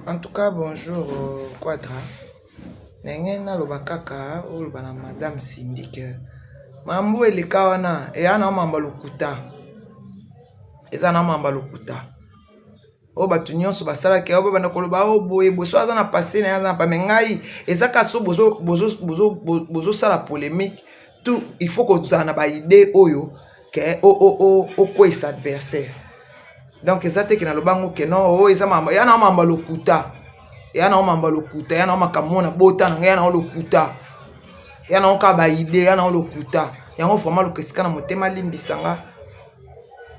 En tout cas, bonjour Quadra. Nengena lobakaka ou lobana Madame Syndic. Mambo eleka wana eyana mamba lokuta. Ezana mamba lokuta. O batu nyonso basalaki o bana koloba o boye boso azana passé na azana pa mengai ezaka so bozo sala polémique tout il faut que tu na ba idée oyo ke o kwesa adversaire. Donc ezate ke na lobango ke non o eza mamba yana mamba lokuta. Yana mamba lokuta yana makamona bota na yana lokuta. Yana onka ba idée yana lokuta. Yana vraiment lokesika na motema limbisanga.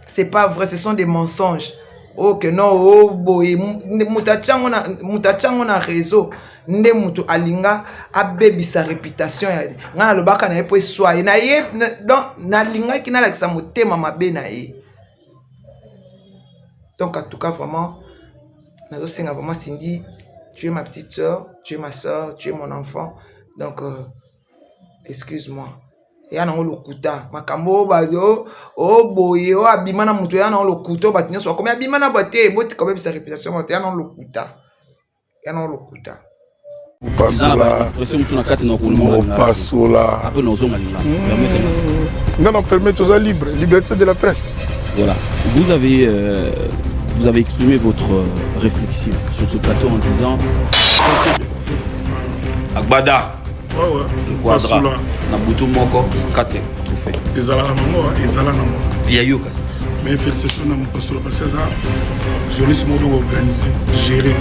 C'est pas vrai, ce sont des mensonges. Oh que non, oh boy, mutachango na réseau, nde mutu alinga abebi sa réputation ya. Ngana lobaka na yepo soye na ye donc na linga ki na la kisa motema mabe na ye. Donc en tout cas vraiment nazo senga vraiment Cindy, tu es ma petite sœur, tu es ma sœur, tu es mon enfant. Donc excuse-moi. Yana lokuta makambo bayo o boye o abimana mutu yana lokuta batinyo so comme abimana bote boti comme sa réputation bote yana lokuta Pasola non, permettre aux libres, liberté de la presse. Voilà. Vous avez exprimé votre réflexion sur ce plateau en disant Agbada. Le Quadra. Nabutu Moko, Kate, tout fait. Mais félicitations à mon pasteur parce que ça, journalisme organisé, géré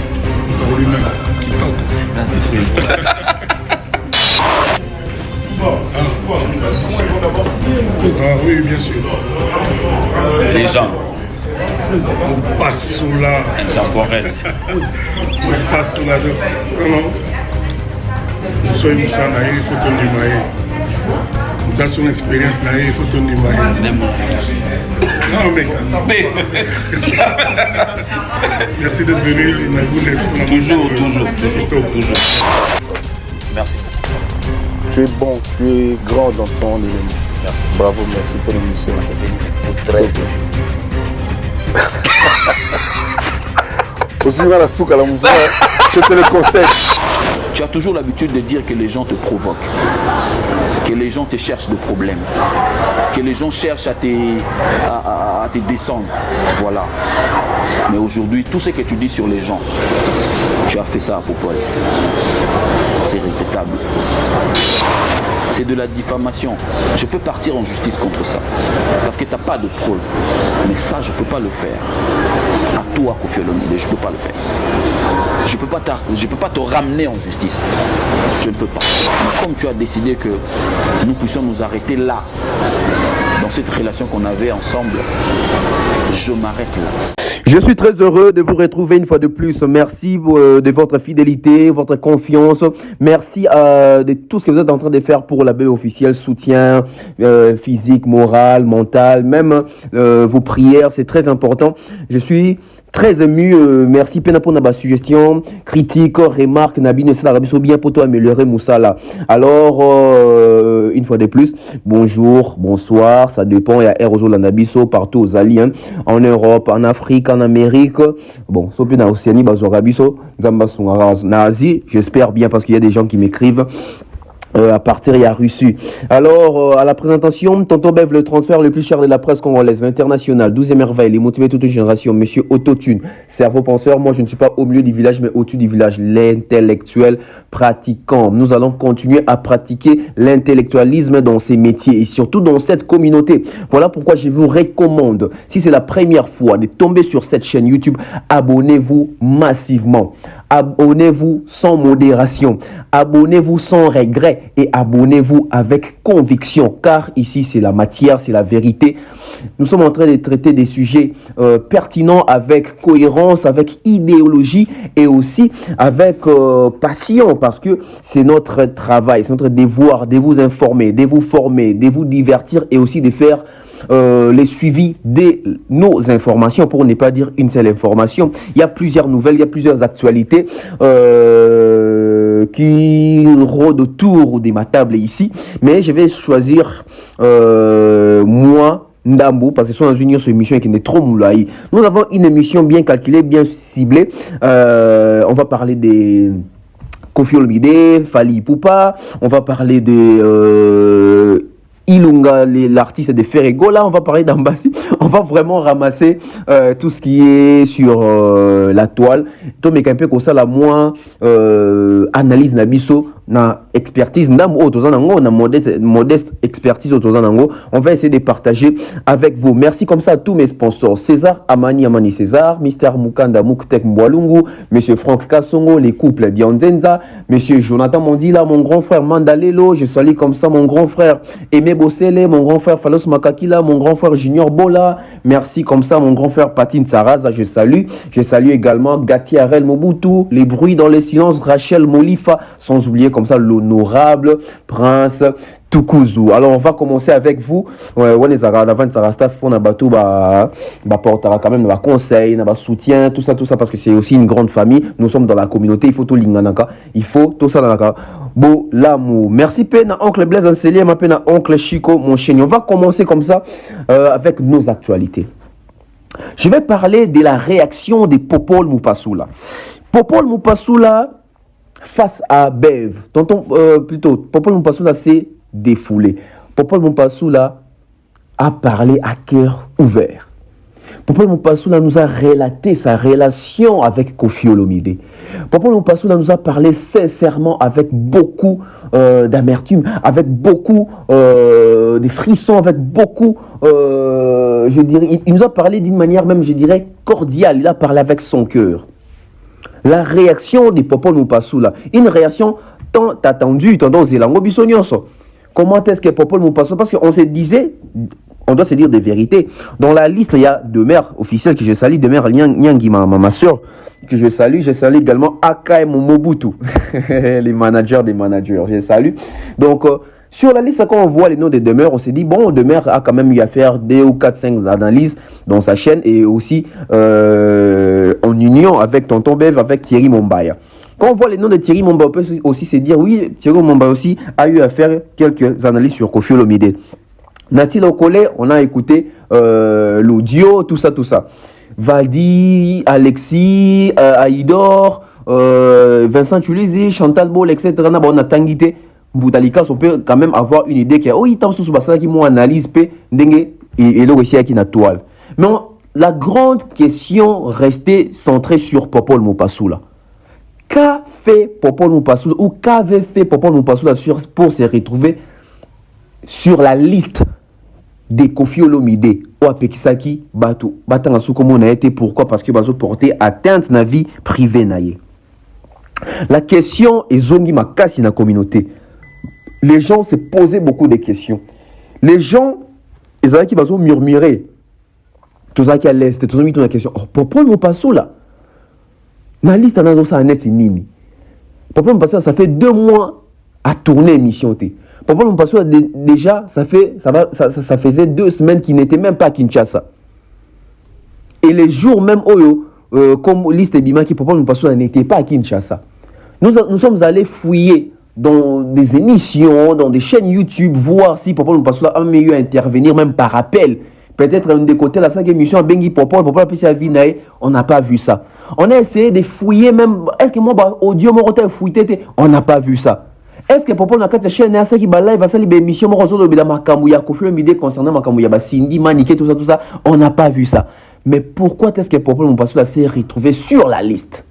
par lui-même, qui tente. Ah oui, bien sûr. Les gens. On passe sous la. Intemporel. On passe sous la. Non, non. Nous sommes il faut tenir maille. Nous avons son expérience, il faut tenir maille. Non, mais. Merci d'être venu. Toujours. Merci. Tu es bon, tu es grand dans ton élément. Merci. Bravo, merci pour l'émission. C'était très bien. Aussi, dans la souka, la musique, je te le conseille. Tu as toujours l'habitude de dire que les gens te provoquent, que les gens te cherchent des problèmes, que les gens cherchent à te descendre. Voilà. Mais aujourd'hui, tout ce que tu dis sur les gens, tu as fait ça à Popol. C'est répétable. C'est de la diffamation. Je peux partir en justice contre ça. Parce que tu n'as pas de preuves. Mais ça, je ne peux pas le faire. À toi, Koffi Olomide, je ne peux pas le faire. Je ne peux pas te ramener en justice. Je ne peux pas. Mais comme tu as décidé que nous puissions nous arrêter là, dans cette relation qu'on avait ensemble, je m'arrête là. Je suis très heureux de vous retrouver une fois de plus. Merci de votre fidélité, votre confiance. Merci de tout ce que vous êtes en train de faire pour la BE officielle. Soutien physique, moral, mental, même vos prières. C'est très important. Je suis très ému. Merci Pena pour ma suggestion, critique, remarque, Nabine, ça l'Arabie bien pour toi améliorer Moussala. Alors, une fois de plus, bonjour, bonsoir, ça dépend. Il y a Aérosol Nabiso partout aux alliés, hein, en Europe, en Afrique, en Amérique. Bon, sauf en Océanie, Bazorabiso, Zambasung, Nazi, j'espère bien parce qu'il y a des gens qui m'écrivent. À partir, il y a reçu. Alors, à la présentation, Tonton Bev, le transfert le plus cher de la presse congolaise, l'international, 12e merveille, les motivés toute une génération, monsieur Autotune, cerveau penseur. Moi, je ne suis pas au milieu du village, mais au-dessus du village, l'intellectuel pratiquant. Nous allons continuer à pratiquer l'intellectualisme dans ces métiers et surtout dans cette communauté. Voilà pourquoi je vous recommande, si c'est la première fois de tomber sur cette chaîne YouTube, abonnez-vous massivement. Abonnez-vous sans modération, abonnez-vous sans regret et abonnez-vous avec conviction, car ici c'est la matière, c'est la vérité. Nous sommes en train de traiter des sujets pertinents avec cohérence, avec idéologie et aussi avec passion, parce que c'est notre travail, c'est notre devoir de vous informer, de vous former, de vous divertir et aussi de faire les suivis de nos informations, pour ne pas dire une seule information. Il y a plusieurs nouvelles, il y a plusieurs actualités qui rôdent autour de ma table ici, mais je vais choisir moi, Ndambo, parce que ce sont dans une émission qui est trop moulaï. Nous avons une émission bien calculée, bien ciblée. On va parler des Koffi Olomide, Fally Ipupa, on va parler des Ilunga, l'artiste de Ferrego. Là, on va parler d'Ambassi. On va vraiment ramasser tout ce qui est sur la toile. Tout mais un peu comme ça, la moins analyse nabiso na expertise na modeste expertise autour. On va essayer de partager avec vous. Merci comme ça à tous mes sponsors: César Amani César, Mister Mukanda Muktek Mbwalungu, Monsieur Franck Kassongo, les couples Dianzenza, Monsieur Jonathan Mondila, mon grand frère Mandalelo, je salue comme ça mon grand frère Aimé Bossele, mon grand frère Falos Makakila, mon grand frère Junior Bola, merci comme ça mon grand frère Patine Saraza, je salue également Gati Arel Mobutu, les bruits dans les silences, Rachel Molifa, sans oublier comme ça l'honorable Prince Tukuzu. Alors on va commencer avec vous. On est avant ça staff pour na bateau portera quand même nos conseils, nos soutien, tout ça parce que c'est aussi une grande famille. Nous sommes dans la communauté, il faut tout linganaka, il faut tout ça naka. Beau l'amour. Merci pena oncle Blaise Anselier, ma pena oncle Chico mon chien. On va commencer comme ça avec nos actualités. Je vais parler de la réaction de Popol Mupasula. Popol Mupasula face à Bev, Popol Mupasula s'est défoulé. Popol Mupasula a parlé à cœur ouvert. Popol Mupasula nous a relaté sa relation avec Koffi Olomide. Popol Mupasula nous a parlé sincèrement avec beaucoup d'amertume, avec beaucoup de frissons, avec beaucoup, je dirais, il nous a parlé d'une manière même, je dirais, cordiale. Il a parlé avec son cœur. La réaction de Popol Mupasula, une réaction tant attendue, tendance à l'ango bisognoso. Comment est-ce que Popol Mupasula, parce qu'on se disait, on doit se dire des vérités. Dans la liste, il y a deux mères officielles que je salue, deux mères Nyangi, ma soeur, que je salue également Akaem Mobutu, les managers des managers, je salue. Donc, sur la liste, quand on voit les noms des demeures, on s'est dit, bon, Demeure a quand même eu à faire 2 ou 4, 5 analyses dans sa chaîne et aussi en union avec Tonton Bev, avec Thierry Mombaya. Quand on voit les noms de Thierry Mombaya, on peut aussi se dire, oui, Thierry Mombaya aussi a eu à faire quelques analyses sur Koffi Olomide. Nati Lokole, on a écouté l'audio, tout ça. Valdi, Alexis, Aïdor, Vincent Tulizi, Chantal Bol, etc. On a tangité. Boudalika, on peut quand même avoir une idée que il t'a sous qui m'ont analyse et le récit qui na toile. Mais la grande question restait centrée sur Popol Mupasula. Qu'a fait Popol Mupasula ou qu'avait fait Popol Mupasula pour se retrouver sur la liste des Koffi Olomide ou Apekisaki Batu Batanga Soukomo a été pourquoi? Parce que Bazo portait atteinte na vie privée naïe. La question est zongi makasi na communauté. Les gens se posaient beaucoup de questions. Les gens, ils avaient qui vont murmurer. Tout ça qui est à l'est, tout ça qui est question. Oh, Popol Mupasula. Ma liste en a ça net nini. Popol Mupasula, ça fait 2 mois à tourner l'émission. Popol Mupasula, déjà, ça faisait 2 semaines qu'il n'était même pas à Kinshasa. Et les jours même, comme liste Bima qui Popol Mupasula n'était pas à Kinshasa. Nous sommes allés fouiller dans des émissions, dans des chaînes YouTube, voir si Popol Mupasula a mieux intervenir, même par appel. Peut-être un des côtés, la 5e émission, Bengi Popol a pu servir, on n'a pas vu ça. On a essayé de fouiller même, est-ce que moi, audio, moi, fouillé, on n'a pas vu ça. Est-ce que Popol n'a pas chaîne, est-ce qu'il va live, va salir émission, moi, on a Makamouya, Koffi Olomide concernant Makamouya, Cindy, Maniké, tout ça, on n'a pas vu ça. Mais pourquoi est-ce que Popol Mupasula s'est retrouvé sur la liste?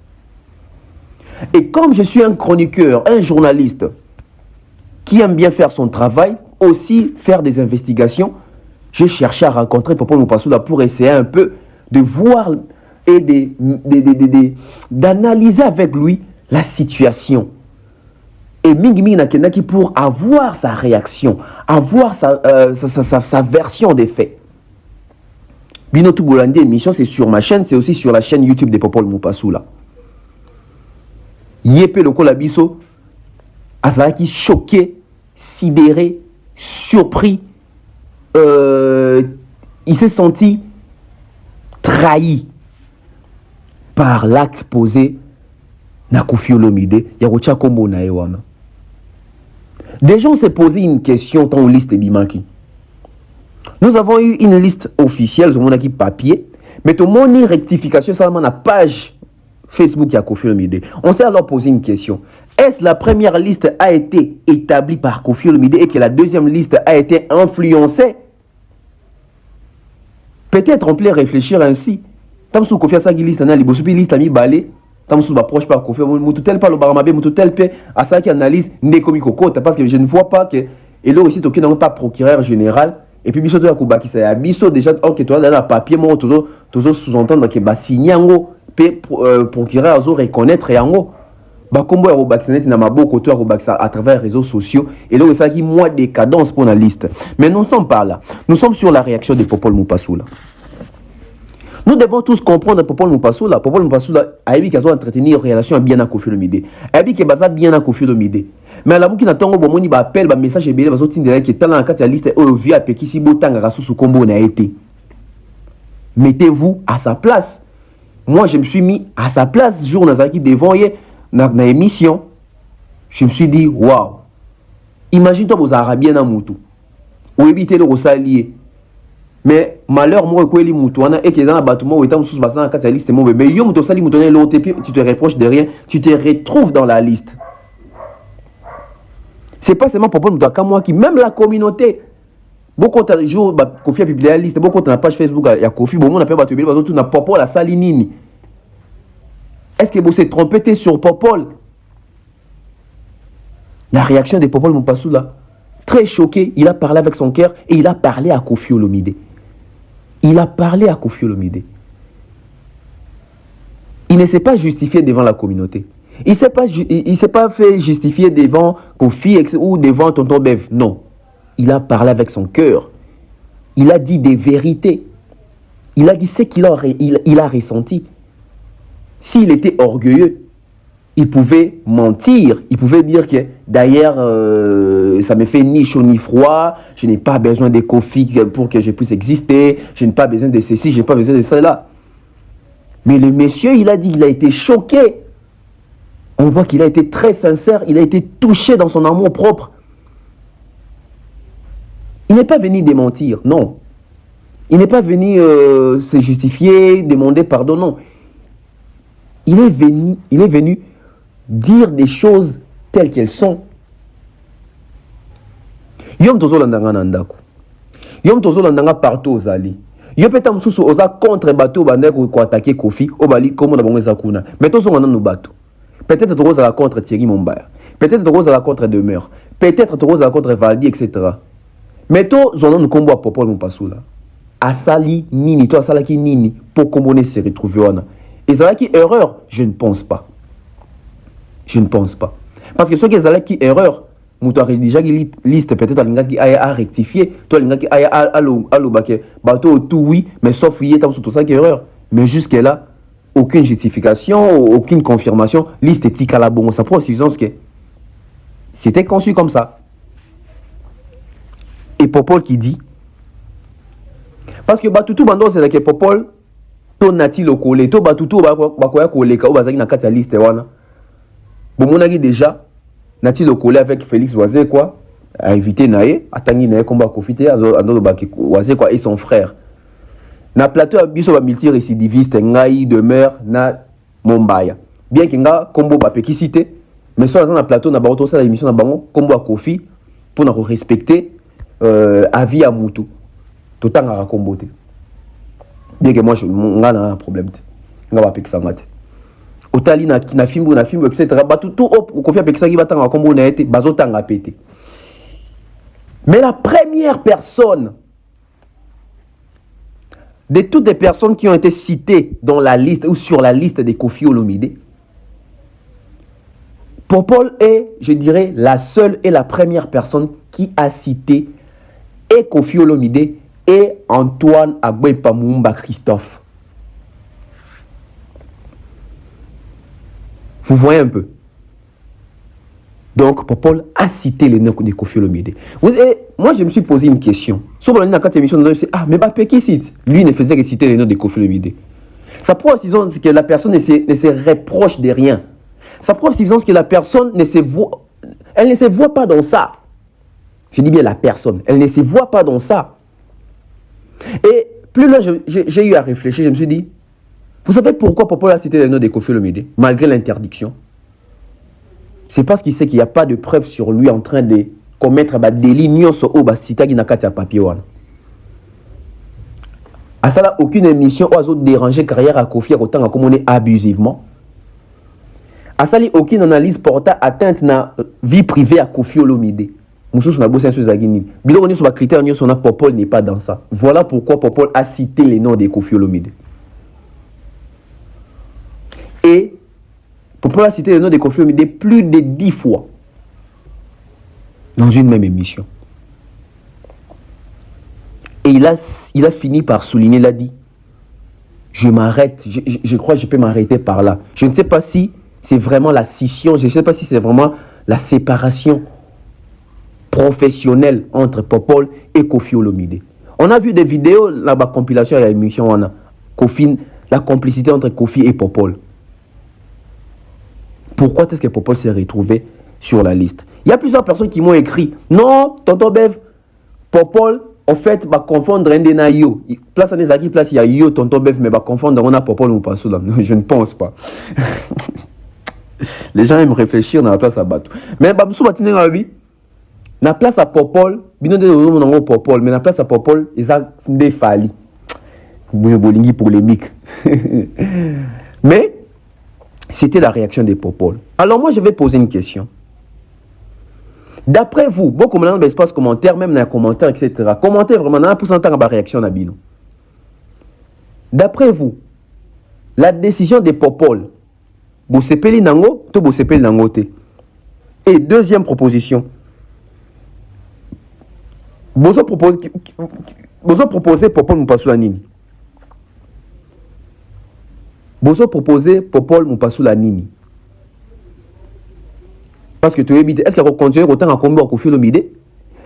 Et comme je suis un chroniqueur, un journaliste qui aime bien faire son travail, aussi faire des investigations, j'ai cherché à rencontrer Popol Mupasula pour essayer un peu de voir et d'analyser avec lui la situation. Et Mingi Nakenaki pour avoir sa réaction, avoir sa version des faits. Binotou Bolandi émission, c'est sur ma chaîne, c'est aussi sur la chaîne YouTube de Popol Mupasoula. Yépé le Kolabiso, Azaki choqué, sidéré, surpris, il s'est senti trahi par l'acte posé na Koffi Olomide, Yarocha Kombo na Ewana. Déjà, on s'est posé une question dans la liste de Bimaki. Nous avons eu une liste officielle, tout le monde a qui papier, mais tout le monde a une rectification seulement la page Facebook à Koffi Olomide. On s'est alors posé une question. Est-ce que la première liste a été établie par Koffi Olomide et que la deuxième liste a été influencée? Peut-être on peut réfléchir ainsi. Tant que Koffi a sa liste, on a une liste à mi balé. Tant que approche pas Koffi, moutou tel pas le baramabé, moutou tel pe à ça qui analyse n'est comme cocotte parce que je ne vois pas que et là aussi toqué dans pas procureur général et puis biso to yakuba qui ça biso déjà OK toi dans le papier moi toujours sous-entendre que ba signer ngo pe procureur zo reconnaître yango ba kombo ya robaxinet na maboko to robaxa à travers les réseaux sociaux et là ça qui moi décadence pour la liste. Mais nous ne sommes pas là. Nous sommes sur la réaction de Popol Mupasoula. Nous devons tous comprendre Popol Mupasoula. Popol Mupasoula a dit qu'il a entretenir une relation bien à Koffi Olomide. A dit qu'il a bien à Koffi Olomide. Mais la mouki na tongo bon moni ba appel ba message ebele ba soti ndela ki tala na kati ya liste o via pekisi botanga kasusu kombo na été. Mettez-vous à sa place. Moi je me suis mis à sa place jour nazaki devant ye na émission. Je me suis dit waouh. Imagine toi vos arabiens na mutu. Ou éviter le rosalier. Mais malheur moi kweli mutu wana et que dans la bâtiment ou étant sous bassin quand la liste mon bébé yo mutu sali mutu l'autre et puis tu te reproches de rien, tu te retrouves dans la liste. C'est pas seulement Popol Mupasoula moi qui même la communauté beaucoup de jours ba Koffi a publié la liste beaucoup de la page Facebook il y a Koffi bon on appelle batubé parce que tout na Popol la salinini. Est-ce que vous s'est trompé sur Popol? La réaction de Popol Mupasoula très choqué, il a parlé avec son cœur et il a parlé à Koffi Olomide. Il a parlé à Koffi Olomide. Il ne s'est pas justifié devant la communauté. Il ne s'est pas fait justifier devant Koffi ou devant Tonton Bev. Non. Il a parlé avec son cœur. Il a dit des vérités. Il a dit ce qu'il a ressenti. S'il était orgueilleux, il pouvait mentir. Il pouvait dire que d'ailleurs, ça me fait ni chaud ni froid. Je n'ai pas besoin de Koffi pour que je puisse exister. Je n'ai pas besoin de ceci, je n'ai pas besoin de cela. Mais le monsieur, il a dit, il a été choqué. On voit qu'il a été très sincère. Il a été touché dans son amour propre. Il n'est pas venu démentir, non. Il n'est pas venu se justifier, demander pardon, non. Il est venu dire des choses telles qu'elles sont. Yom tozo landanga nandako. Yom tozo landanga partout aux alliés. Yo peta mususu oza contre bateau bandeko ko attaquer Koffi obali comme na bango ezakuna. Mais tozo ngana no bateau. Peut-être tozo la contre Thierry Mombaya. Peut-être tozo la contre Demeure. Peut-être tozo la contre Valdi etc. Mais tozo ngana no kombo a Popol Mupasoula. Asali nini to asalaki nini pour kombone se retrouver wana. Ezalaki erreur, je ne pense pas. Je ne pense pas. Parce que ceux qui ont qui erreur, Moutou a déjà une liste, peut-être à rectifier. Toi, il y a allo bateau tout oui, mais sauf qu'il y a tout ça qui est erreur. Mais jusque-là, aucune justification, aucune confirmation. Liste éthique à la bonne, ça prend suffisance que c'était conçu comme ça. Et Popol qui dit, parce que Batoutou Bando, c'est que Popol, ton nati le collé, to Batoutou bakoya collé, ka bazaki na kati liste wana. Bon, mon ami déjà, Nati le collé avec Félix Oisé, quoi, a invité Naé, a tangi Naé, combat confité, à Oisé, quoi, et son frère. Na plateau, biso ba multi-récidiviste, Ngaï, Demeure, na Mombaya. Bien qu'il y ait combo ba pékicité, mais soit dans la plateau, na baroto ça l'émission na bango, combo à Koffi, pour nous respecter, avis à Moutou. Tout le temps à comboter. Bien que moi, je n'ai pas un problème. Je n'ai pas de otali na fimbo etc. Tout au Koffi Apekisa qui va t'en combo na été bazotanga pété. Mais la première personne de toutes les personnes qui ont été citées dans la liste ou sur la liste de Koffi Olomide, Popol est, je dirais, la seule et la première personne qui a cité et Koffi Olomide et Antoine Agbepa Moumba Christophe. Vous voyez un peu. Donc, Popol a cité les noms de Koffi Olomide. Moi, je me suis posé une question. Sur la ligne de émission, je me suis dit, ah, mais Bappé qui cite? Lui ne faisait que citer les noms de Koffi Olomide. Ça prouve que la personne ne se reproche de rien. Ça prouve que la personne ne se voit, elle ne se voit pas dans ça. Je dis bien la personne, elle ne se voit pas dans ça. Et plus là, j'ai eu à réfléchir, je me suis dit, vous savez pourquoi Popol a cité les noms de Koffi Olomide, malgré l'interdiction? C'est parce qu'il sait qu'il n'y a pas de preuve sur lui en train de commettre des délits nyonso au basita qui n'a qu'à papier. À ça, aucune émission oiseau déranger carrière à Koffi autant à communiquer abusivement. À ça, aucune analyse porta atteinte na vie privée à Koffi Olomide. Moussous na bossé sur Zagini. Bilo on est sur les critères nyonso na Popol n'est pas dans ça. Voilà pourquoi Popol a cité les noms de Koffi Olomide. Et Popol a cité les noms de Koffi Olomide plus de 10 fois dans une même émission. Et il a fini par souligner, il a dit, je m'arrête, je crois que je peux m'arrêter par là. Je ne sais pas si c'est vraiment la scission, je ne sais pas si c'est vraiment la séparation professionnelle entre Popol et Koffi Olomide. On a vu des vidéos, là-bas, compilation à l'émission, on a Koffi, la complicité entre Koffi et Popol. Pourquoi est-ce que Popol s'est retrouvé sur la liste? Il y a plusieurs personnes qui m'ont écrit, non, Tonton Bev, Popol, en fait, va confondre un des naïo. Place à Nezaki, place il y a yo, Tonton Bev, mais va confondre on a Popol ou pas là. Je ne pense pas. Les gens aiment réfléchir dans la place à Batou. Mais Babsou Batine Rabi, la place à Popol, bino de Popol, mais la place à Popol, ils ont des fali. Bolingi polémique. Mais c'était la réaction des Popol. Alors moi, je vais poser une question. D'après vous, bon, comme dans l'espace commentaire, même dans les commentaires, etc., commentez vraiment dans un pourcentage de la réaction à Bino. D'après vous, la décision des Popol, vous sepeli nango, tout vous sepeli nango te. Et deuxième proposition, vous proposez Popol Moupassoula Nini. Vous proposez Popol Moupassoula Nini. Parce que tu es est-ce qu'il y a continué autant à combat Koffi Olomide?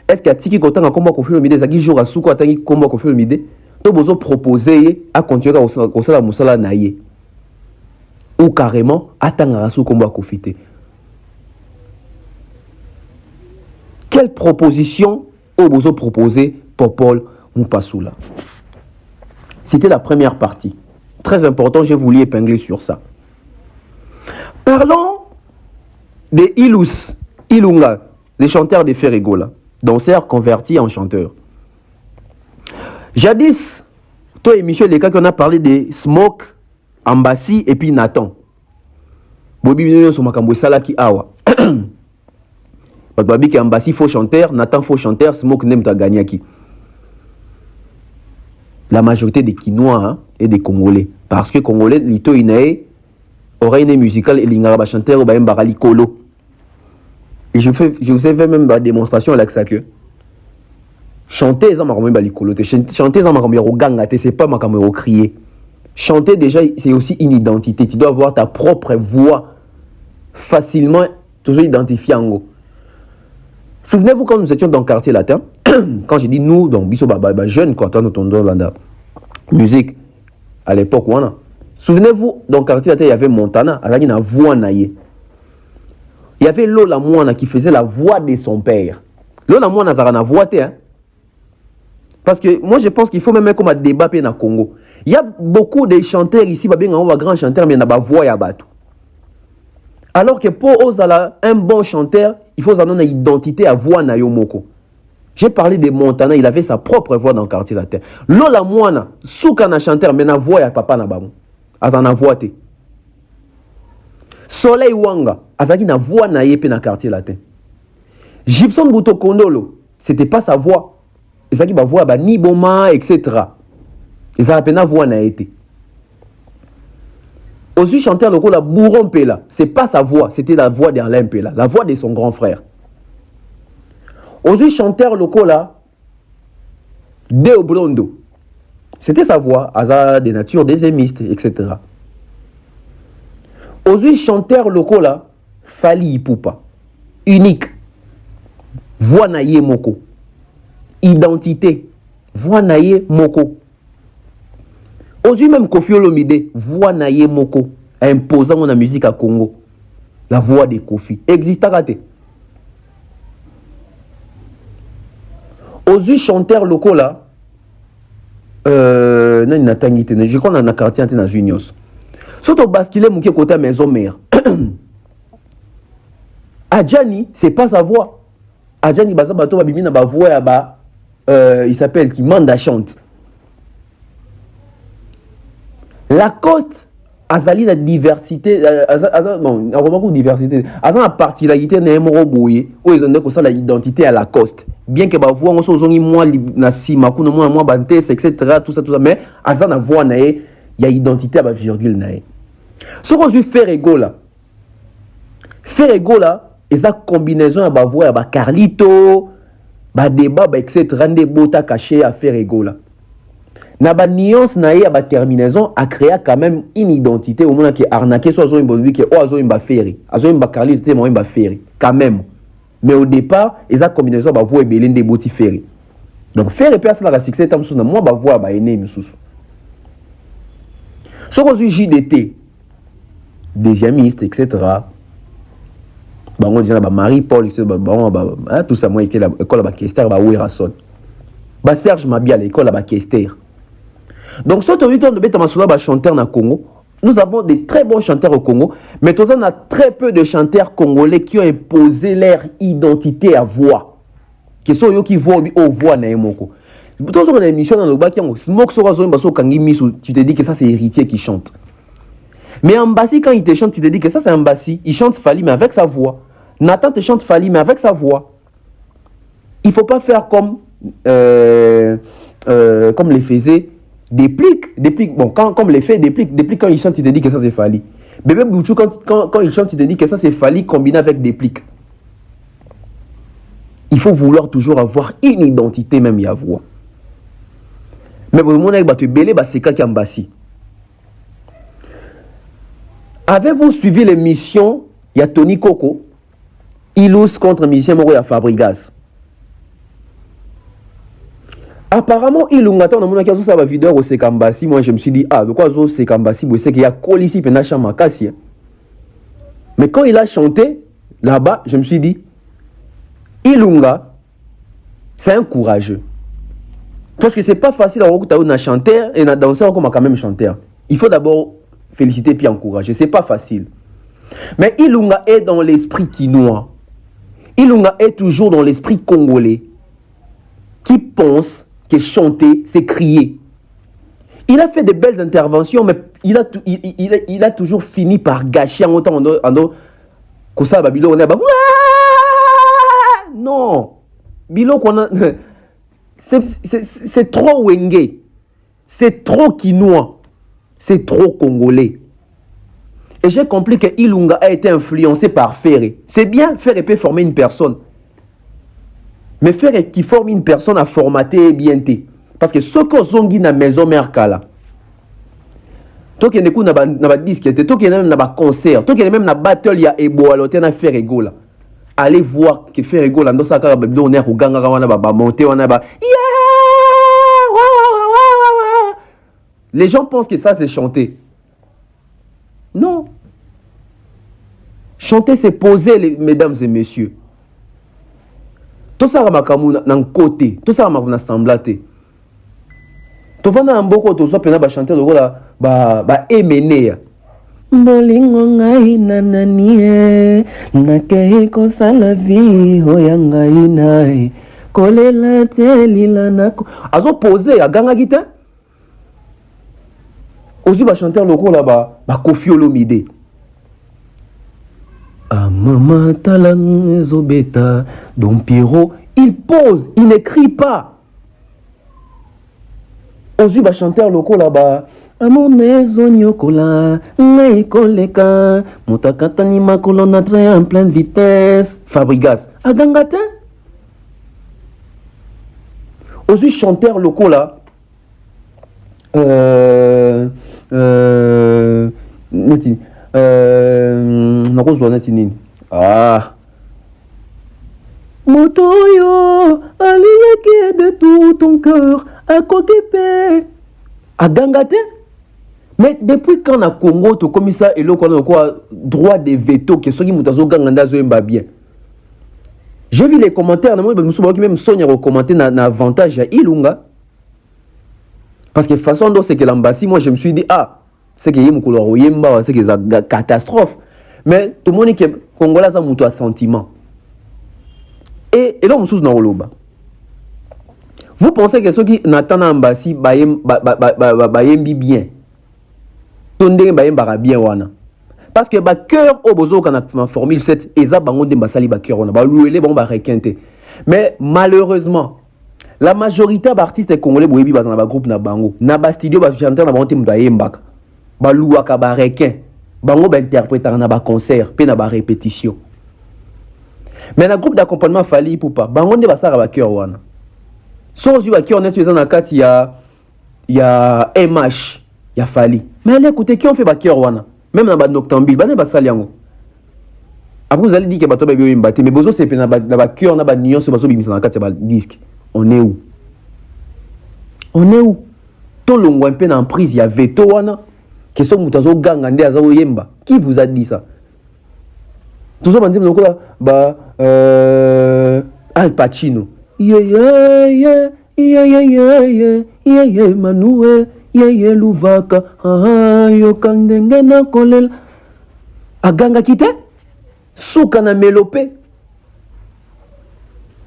Est-ce qu'il y a tiki autant à combat Koffi Olomide? Ça qui joue à Souko autant à combat Koffi Olomide? Donc vous proposez à continuer au Sala Moussala Naye. Ou carrément attendre à Souko combat Koffi. Quelle proposition vous proposez Popol Moupassoula? C'était la première partie. Très important, j'ai voulu épingler sur ça. Parlons de Ilunga, les chanteurs de Ferregola, danseurs convertis en chanteurs. Jadis, toi et Michel, les gars qu'on a parlé de Smoke, Ambassi et puis Nathan. Bobi Mino sur Makambo Salaki Awa. Babi qui Ambassi faux chanteur, Nathan faux chanteur, Smoke n'aime ta gagnaki. La majorité des Quinois et des Congolais. Parce que Congolais, l'ito inae, oreille musicale et l'ingara chanteur ou baem barali kolo. Et je vous ai fait même une démonstration avec ça que chanter ça m'a remis balikolo, chanter ça m'a remis au ganga, c'est pas ma caméra crier. Chanter déjà c'est aussi une identité. Tu dois avoir ta propre voix facilement toujours identifiée en haut. Souvenez-vous quand nous étions dans le quartier latin, quand j'ai dit nous, donc biso baba jeune quand on entendait la musique à l'époque où on a. Souvenez-vous dans le quartier latin il y avait Montana, avec une voix naïe. Il y avait Lola Moana qui faisait la voix de son père. Lola Moana a une voix, hein? Parce que moi je pense qu'il faut même comme un débat dans le Congo. Il y a beaucoup de chanteurs ici, un grand chanteur, mais il y a une voix à battre. Alors que pour un bon chanteur, il faut avoir une identité à voix na yomoko. J'ai parlé de Montana, il avait sa propre voix dans le quartier latin. Lola Moana, souka na chanteur, mais na voix à papa na babou. Azana voix te. Soleil Wanga, azaki na voix na yé pe na quartier latin. Gibson Bouto Kondolo, c'était pas sa voix. Ezaki ba voix ba Niboma, etc. Et ça a voix n'a été. Aussi chanteur le la Bourron Pela, c'est pas sa voix, c'était la voix d'Alain Pela, la voix de son grand frère. Aussi chanteur le là, Deo Blondo, c'était sa voix, hasard des natures des émistes, etc. Aussi chanteur le là, Fali Ipupa, unique, voix naïe moko, identité, voix naïe moko. Aujourd'hui même Kofi Olomide, voix naïe moko, imposant la musique à Congo. La voix de Kofi. Existe à rater. Aujourd'hui chanteur locaux là, je crois dans le quartier dans Juniors. Surtout basculer mon côté maison mère. Adjani, c'est pas sa voix. Adjani basa bato babimi na ba voix ba il s'appelle qui Manda chante. Lacoste azali la diversité non on diversité azali la particularité na moko boye o ils ont que ça l'identité à Lacoste bien que ba voix on so zongi moi na sima kuna moi bantese etc tout ça mais azali na voix na y a identité à ba virgule na ye ce qu'on veut faire ego là eza combinaison à ba voix à ba Carlito ba débat ba etc ndé bota caché à faire ego là. Na ba nuance na ya ba terminaison a créé quand même une identité au moins qui arnaqué soit zo imbolui que o zo imba ferry azo imba Carlito mo imba ferry quand même mais au départ eza combinaison ba voix belende boti ferry donc ferry peut ça la succès tam sous na moi ba voix ba ene misusu so ko JDT deuxièmiste etc. Bango déjà ba Marie-Paul etc. Ba tout ça moi était l'école ba Kester ba Werason ba Serge Mabia l'école ba Kester. Donc, ce de chanteur na Congo, nous avons de très bons chanteurs au Congo, mais nous avons très peu de chanteurs congolais qui ont imposé leur identité à voix. Qui sont eux qui voient au voix na emoko. Nous avons une émission dans le bas qui ont smoke sur zone baso kangi misu, tu te dis que ça c'est héritier qui chante. Mais en bassi quand il te chante, tu te dis que ça c'est un bassi, il chante Fali mais avec sa voix. Nathan te chante Fali mais avec sa voix. Il faut pas faire comme les faisait déplique, bon, comme les faits déplique quand il chante, il te dit que ça c'est Fali. Bébé Bouchou, quand il chante, il te dit que ça c'est Fali combiné avec déplique. Il faut vouloir toujours avoir une identité, même y avoir. Mais pour le moment, c'est quelqu'un qui est. Avez-vous suivi l'émission? Il y a Tony Coco, Ilous contre musicien Moro à Fabregas. Apparemment, il a dit que vidéo au Sekambasi. Moi, je me suis dit, ah, de quoi au Sekambasi, c'est qu'il y a Colissi Penacha Makassi. Mais quand il a chanté, là-bas, je me suis dit, Ilunga, c'est un courageux. Parce que c'est pas facile d'avoir un chanteur et un danseur comme quand même chanteur. Il faut d'abord féliciter puis encourager. C'est pas facile. Mais Ilunga est dans l'esprit quinois. Ilunga est toujours dans l'esprit congolais qui pense que chanter, c'est crier. Il a fait de belles interventions, mais il a toujours fini par gâcher en autant que ça, Bilo, on a non, Bilo, c'est trop wenge, c'est trop quinois, c'est trop congolais. Et j'ai compris que Ilunga a été influencé par Ferré. C'est bien, Ferré peut former une personne. Mais Ferré qui forme une personne à formater bien. Parce que ce que zongi na maison mère kala. Toi qui n'écoute na ba disque, toi qui n'as pas concert, toi qui même na battle ya ebo alors tu na Ferré gola. Allez voir que Ferré gola ndo saka ba donner au ganga wana ba monter wana ba. Les gens pensent que ça c'est chanter. Non. Chanter c'est poser les mesdames et messieurs. Tout ça na côté, tout ça na semblaté. To vana mboko to so pena ba chanter le ba emené. Bolingo ngai nananie nakei ko sala vie hoyanga inai kolela telila nako azo poser a ganga gite. Aussi ba chanter le ba Kofi Olomide. Ah maman talang zobeta Don Pierrot, il pose, il n'écrit pas. Ozu ba chanteur locaux là-bas. Amonezo nyokola, naikoleka, mutakatani makolo na train en pleine vitesse. Fabrigas, agangata. Ozu chanteur locaux là. Motoyo, aliyeke de tout ton cœur, à kokipe. Agangate. Mais depuis quand on a Congo, tu comme ça, et là, on a quoi, droit de veto, que ceux qui m'ont dit bien. J'ai vu les commentaires, même Sonia a commenté un avantage à Ilunga. Parce que de toute façon, c'est que l'ambassade, moi je me suis dit, ah, c'est que c'est que c'est une catastrophe. Mais tout le monde dit que le Congolais a un sentiment. Et là, on se dit, vous pensez que ceux qui n'attendent l'ambassade, ils bien. Parce que le cœur au besoin qu'on a formule 7, et ça, mais malheureusement, la majorité des artistes congolais boyebi dans un groupe na bango na ba studio ba chanteur na bango mta yembaka ba luaka ba requin bango ba interpréter na ba concert pe na ba répétition mais na groupe d'accompagnement fali poupa bango nde basara ba cœur wana so zu ba cœur net sur na kati ya MH ya fali mais allez écoutez qui on fait ba cœur wana même na ba noctambule ba ne ba sali yango après vous allez dire que bato ba biyo mbate mais bozo c'est pe na ba cœur na ba nuance bazo bimisa na kati ya ba disque. On est où? On est où? Tout le monde est en prise, il y a veto. Qui sont moutazo gang ande azo yemba. Qui vous a dit ça? Tout ça, on dit Al Pacino. Manoué, Louvaka, yo kandenge na kolel. A ganga kite? Souka na melopé.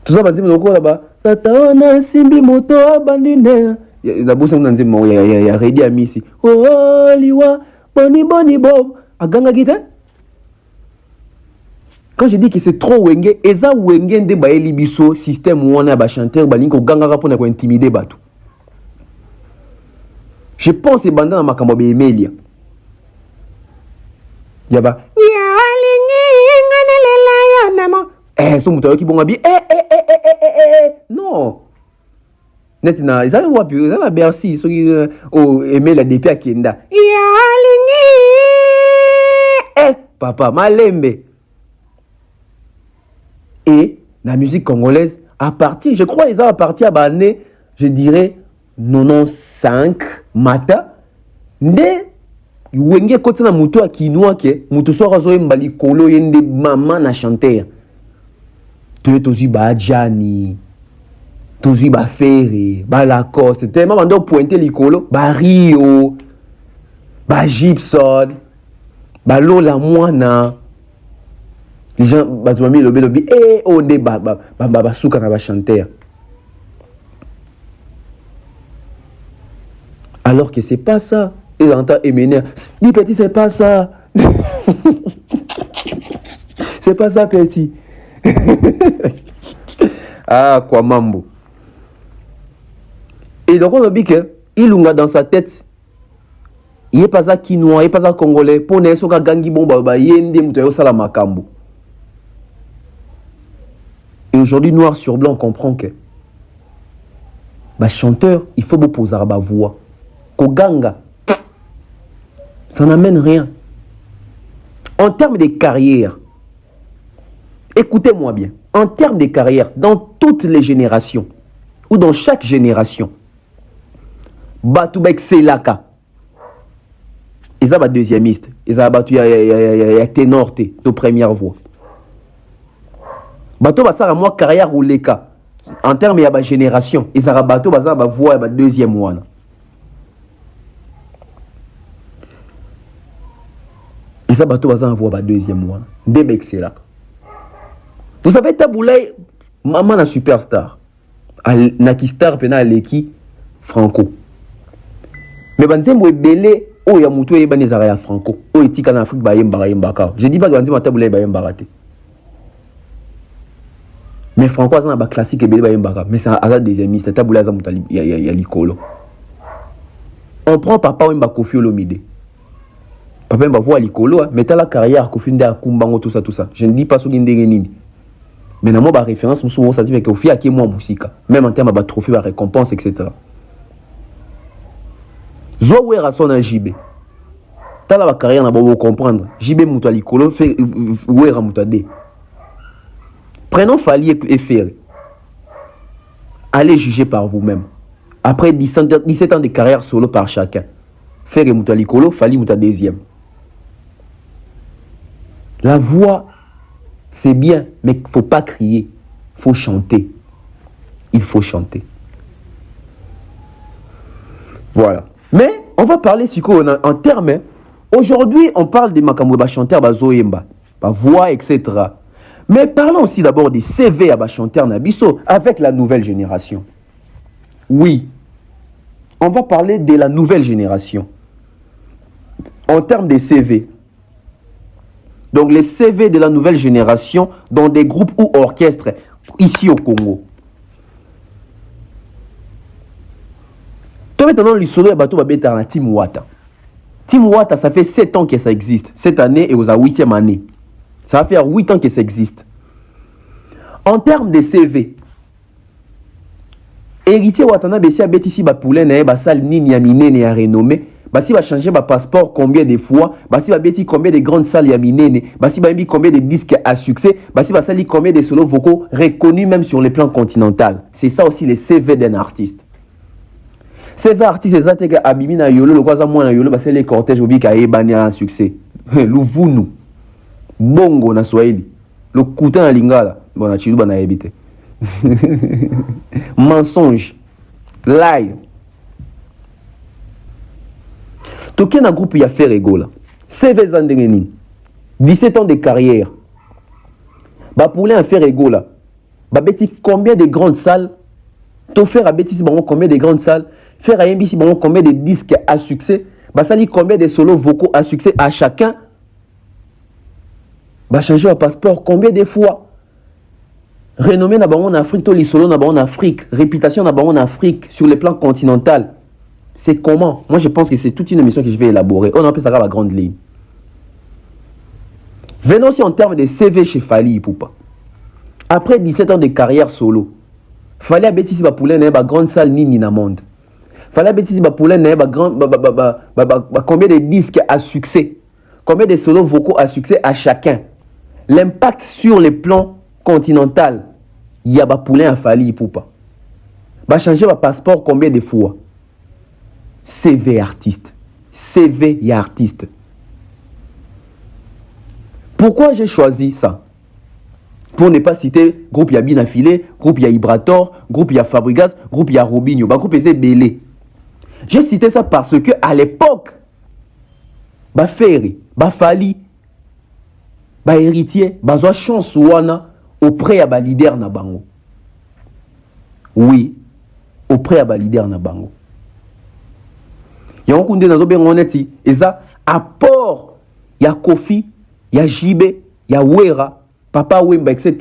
Tout ça, on dit là-bas. Tataona simbi moto abandine. La bosse on dit il y a Redi Amisi. Oh liwa boni bob aganga kita. Quand je dis que c'est trop wenge, eza wenge nde ba elibiso système wana ba chanteur ba linko ganga ka pona ko intimider batu. Je pense que banda na makambo be Emelia. Yaba. Ya alingi nganelela ya namo. So muto ki bonga bi non netina izali wapi izala Bercy so ki o aimer la depuis akenda yalingi papa malembe et la musique congolaise à partir je crois ils ont à partir à année je dirais 95 mata nde wenge kotina muto akinwa ke muto so razo mbali kolo yende mama na chanteur. Tozi ba Gianni, tozi ba Ferré, ba Lacoste, tellement on doit pointer l'icolo, ba Rio, ba Gibson, ba Lola Moana. Les gens ba tu mis le lobby on est ba souka na ba chanteur. Alors que c'est pas ça. Et l'entend émener. Dis petit c'est pas ça. C'est pas ça petit. Ah, quoi mambo. Et donc on a dit que Ilunga dans sa tête, il n'est pas ça quinois, il n'est pas ça congolais, pour ne pas gangi bomba, yende mutoyo sala makambo. Et aujourd'hui, noir sur blanc, on comprend que bah chanteur, il faut beau poser la voix. Koganga, ça n'amène rien. En termes de carrière, écoutez-moi bien, en termes de carrière, dans toutes les générations, ou dans chaque génération, Batoubek Selaka, ils ont deuxiémiste, ils ont battu à ténor, de première voix. Bato Bassara, moi, carrière ou les cas, en termes de génération, ils ont battu à voix à deuxième voix. Ils ont battu à voix à deuxième voix. Debek Selaka. Vous savez, Taboulay, maman na superstar. Naki star pena leki Franco. Mais banzembo belé o ya mutu e banezara ya Franco. O etika na Afrique ba yemba yembaka. Je dis pas que banzembo Taboulay ba yemba raté. Mais Franco ça na ba classique belé ba yembaka. Mais ça a deuxième liste Taboulay za mutali ya likolo. On prend Papa Wemba Kofi Olomide. Papa Wemba voit l'icolo, mais t'as la carrière Kofi Nde Akumbango, tout ça. Je ne dis pas ce qu'il y mais dans ma référence, je me suis dit que Kofi a qui moi musique, même en termes de trophée, de récompense, etc. Zoé Rasson à JB. T'as la carrière, on va comprendre. JB Mouta l'icolo, fait Ouera Mouta D. Prenons Fali et Ferré. Allez juger par vous-même. Après 17 ans de carrière solo par chacun. Ferré Mouta l'icolo, Fali Mouta deuxième. La voix, c'est bien, mais il ne faut pas crier. Il faut chanter. Il faut chanter. Voilà. Mais on va parler en termes. Aujourd'hui, on parle des Makamouba chanteurs, Zoemba, voix, etc. Mais parlons aussi d'abord des CV à chanteurs Nabiso avec la nouvelle génération. Oui. On va parler de la nouvelle génération. En termes de CV. Donc les CV de la nouvelle génération dans des groupes ou orchestres ici au Congo. Tout maintenant, l'histoire de bateau va dans Team Wata. Team Wata, ça fait 7 ans que ça existe. Cette année et aux 8e année. Ça va faire 8 ans que ça existe. En termes de CV, héritier Watana Bessia Betisi Bapoulin et Basal Nini Yamine et renommé. Basi va changer ma passeport combien de fois, Basi va bêti combien de grandes salles Yamine, Basi va mis combien de disques à succès, Basi va sali combien de solos vocaux reconnus même sur les plans continental. C'est ça aussi les CV d'un artiste. CV artiste exact que Abimi na yolo, le quoi moi na yolo, Basi les cortèges obi ka ebani à succès. Louvunu, bongo na Swahili, le coutin à lingala, bon na chiluba na ebite. Mensonge, lie. Toké na groupe ya fait rigola. CV Zandengeni. 17 ans de carrière. Bah pour les faire rigola. Bah bêti combien de grandes salles. To faire à bêti combien de grandes salles. Faire à MBC combien de disques à succès. Bah ça dit combien de solos vocaux à succès à chacun. Bah changer un passeport combien de fois. Renommé na en Afrique, to li solo na en Afrique, réputation na en Afrique sur le plan continental. C'est comment? Moi, je pense que c'est toute une émission que je vais élaborer. On appelle ça la grande ligne. Venons aussi en termes de CV chez Fali Ipupa. Après 17 ans de carrière solo, Fali a bêtisi Bapoulin n'a pas grande salle ni na monde. Fali a bêtisi Bapoulin n'a pas combien de disques à succès, combien de solos vocaux à succès à chacun. L'impact sur les plans continental, il y a Bapoulin à Fali Ipupa. Va changer ma passeport combien de fois? CV artiste. CV y artiste. Pourquoi j'ai choisi ça? Pour ne pas citer groupe ya Binafilé, groupe ya Ibrator, groupe ya Fabregas, groupe ya Robinho, groupe ya Belé. J'ai cité ça parce que à l'époque, Ferré, Fali, héritier, Bazoa chance wana auprès à leader na bango. Oui, auprès à leader na bango. Il y a un coup de et ça, apport, il y a Kofi, il y a JB, il y a Ouera, Papa Wemba, etc.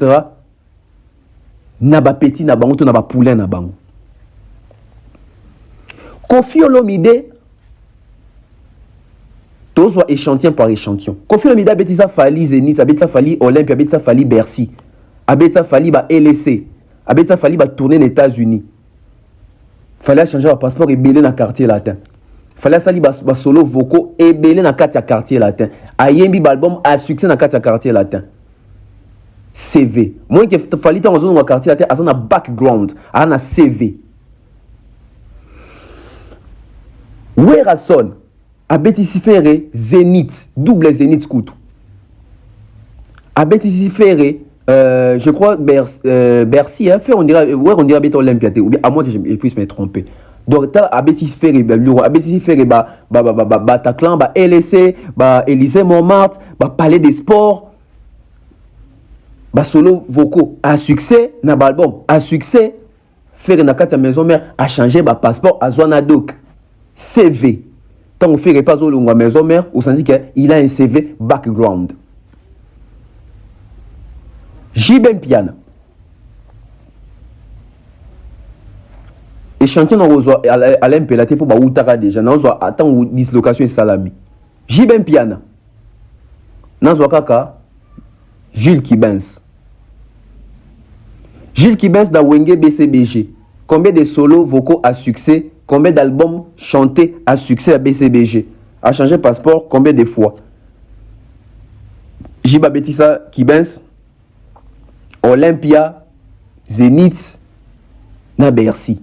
Naba petit, naba onto, naba poulain, naba on. Kofi Olomide, tous soit échantillon par échantillon. Kofi Olomide a bêti ça Fali Zénith, a bêti ça Fali Olympe, a bêti ça Fali Bercy, a bêti ça Fali LSC, a bêti ça Fali tourner aux États-Unis. Fallait changer le passeport et belé dans le quartier latin. Fallait sali bas solo vocaux et belé dans le quartier latin. Ayembi album a succès dans le quartier latin. CV. Moi qui fallait dans le quartier latin, à un background, à un CV. Werason a bétisiféré Zénith, double Zénith scout. A bétisiféré je crois Bercy hein, fait on dirait béton Olympiade ou bien à moins que je puisse me tromper. Donc t'as abétis faire Bataclan, LSC, Élysée Montmartre, Palais des Sports, solo vocaux à succès na album à succès faire na carte maison mère a changé passeport à Zoanadoc CV. Tant on fait pas au maison mère on s'en dit qu'il a un CV background. Jibem Piana. échantillon à l'impélaté pour Baoutara déjà. Nous attend dislocation et salami. Jibem Piana. Nous kaka Jules Kibens. Jules Kibens da Wenge BCBG. Combien de solos vocaux à succès? Combien d'albums chantés à succès à BCBG? A changé passeport combien de fois? Jiba Betissa Kibens, Olympia, Zénith, na Bercy.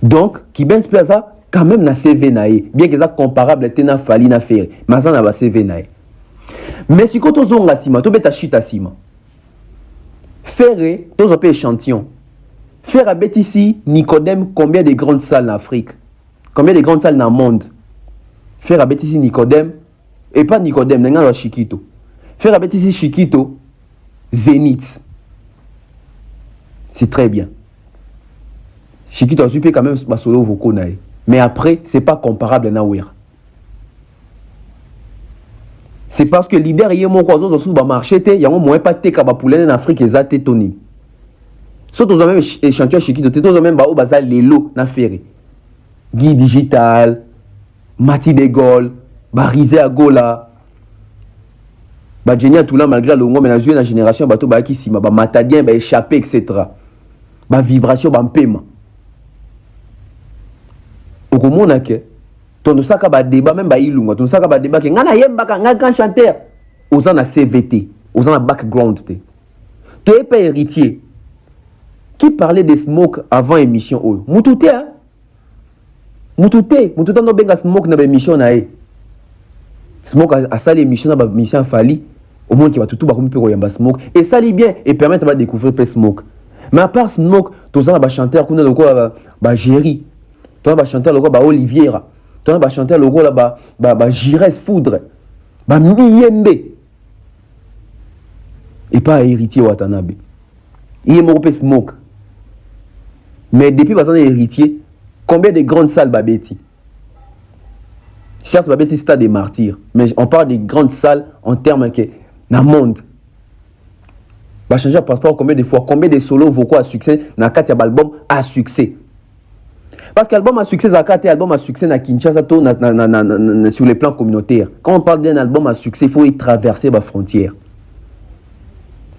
Donc, Kibens Plaza, quand même na CV nae, bien que ça comparable à na Fali na faire, mais ça na ba CV nae. Mais si quand on zonga sima, to beta chita sima. Faire, to zo pe échantillon. Faire à Bétissi, Nicodème, combien de grandes salles en Afrique? Combien de grandes salles dans le monde? Faire à Bétissi, Nicodème, et pas Nicodème, n'a Chiquito. Faire à Bétissi, Chiquito, Zénith. C'est très bien. Chiquito a suppé quand même ma solo vocaux. Mais après, c'est pas comparable à Nawir. C'est parce que leader, il y a mon croisement sur le marché, il y a un moyen pas de poulet en Afrique, et ça, Tony. Surtout même échantillon Chiquito, tu as même les lots na ferré. Guy Digital, Mati de Gaulle, Barisé à Gola, Génia tout là malgré le moment, mais la génération, bateau qui si ma matadien, échappé, etc. Vibration, paiement. Au moment où ton saka ba débat même ba ilunga, ton saka ba débat que ngana yemba ka grand chanteur, aux en a CVT, aux en a background. Tu es pas héritier. Qui parlait de smoke avant émission? Moutouté, hein? Moutouté no benga smoke na émission na e. Smoke a sali émission na émission Fali. Au moins qui va tout ba comme pe yamba smoke et sali bien et permettre de découvrir pe smoke. Mais à part smoke, tous ba chanteur kuna loko ba Jerry. Toi ba chanteur loko ba Oliviera. Toi ba chanteur loko là ba Jires Foudre. Ba Miyembe. Et pas héritier Watanabe. Il est mort pe smoke. Mais depuis que vous êtes héritier, combien de grandes salles Babeti? Certes, Babeti, c'est stade des martyrs. Mais on parle de grandes salles en termes que dans le monde. Va changer de passeport combien de fois? Combien de solos vocaux à succès dans 4 albums à succès? Parce qu'album à succès, c'est 4 albums à succès dans Kinshasa, sur les plans communautaires. Quand on parle d'un album à succès, il faut y traverser la frontière.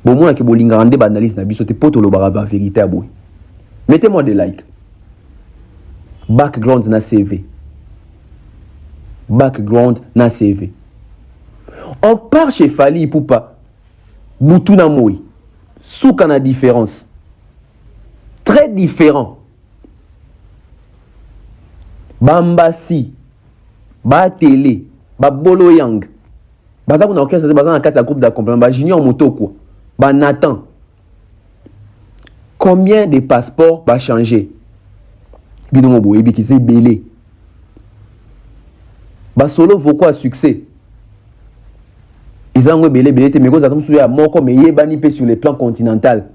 Bon, moi, je vais vous dire analyse, je vais vous dire la vérité. Mettez-moi des likes. Background na CV. Background na CV. On part chez Fali pour pas. Boutou na moi. Souka na différence. Très différent. Bambasi. Ba télé. Ba bolo yang. Baza kuna orchestre baza na 4 groupe d'accompagnement. Ba junior moto quoi. Ba Nathan. Combien de passeports va changer? Bidongo et qui c'est belé. Ba solo vocaux à succès. Ils ont belé mais cause attend sur à mort comme yebani pe sur les plans continental.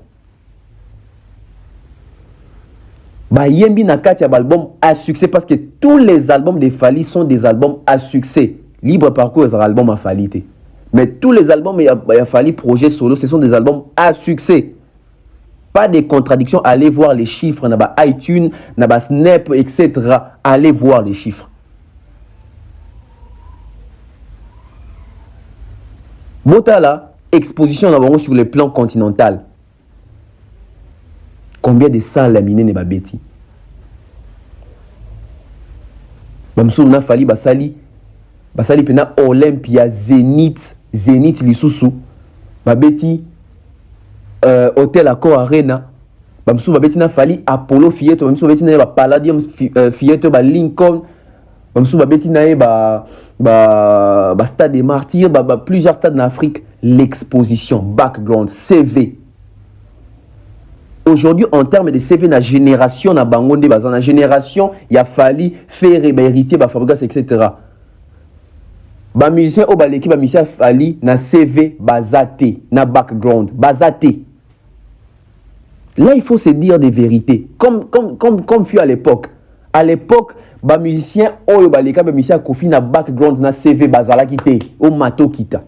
Ba yembi na 4 albums à succès parce que tous les albums de Fali sont des albums à succès. Libre parcours les albums à Fali. Mais tous les albums il a Fali projet solo, ce sont des albums à succès. Pas de contradiction, allez voir les chiffres, naba iTunes, naba Snap, etc. Allez voir les chiffres. Botala, exposition d'abord sur le plan continental. Combien de salles laminées n'est pas bêti? Bamsou na fali basali pena Olympia, Zénith Lisusu, babeti. Hôtel Accor Arena, bamsou babeti na Fali Apollo Fieto, bamsou babeti na Palladium Fieto, ba Lincoln, bamsou babeti na stade des martyrs, plusieurs stades en Afrique. L'exposition, background, CV. Aujourd'hui, en termes de CV, la génération na bangonde bazan, la génération il a Fali faire héritier, Fabrigas, etc. Ba musicien au baleki, ba musicien Fali na CV bazate, na background bazate. Là, il faut se dire des vérités. Comme fut à l'époque. À l'époque, les musiciens, les musiciens Kofi na background, na CV, bazala kite, au mato kita.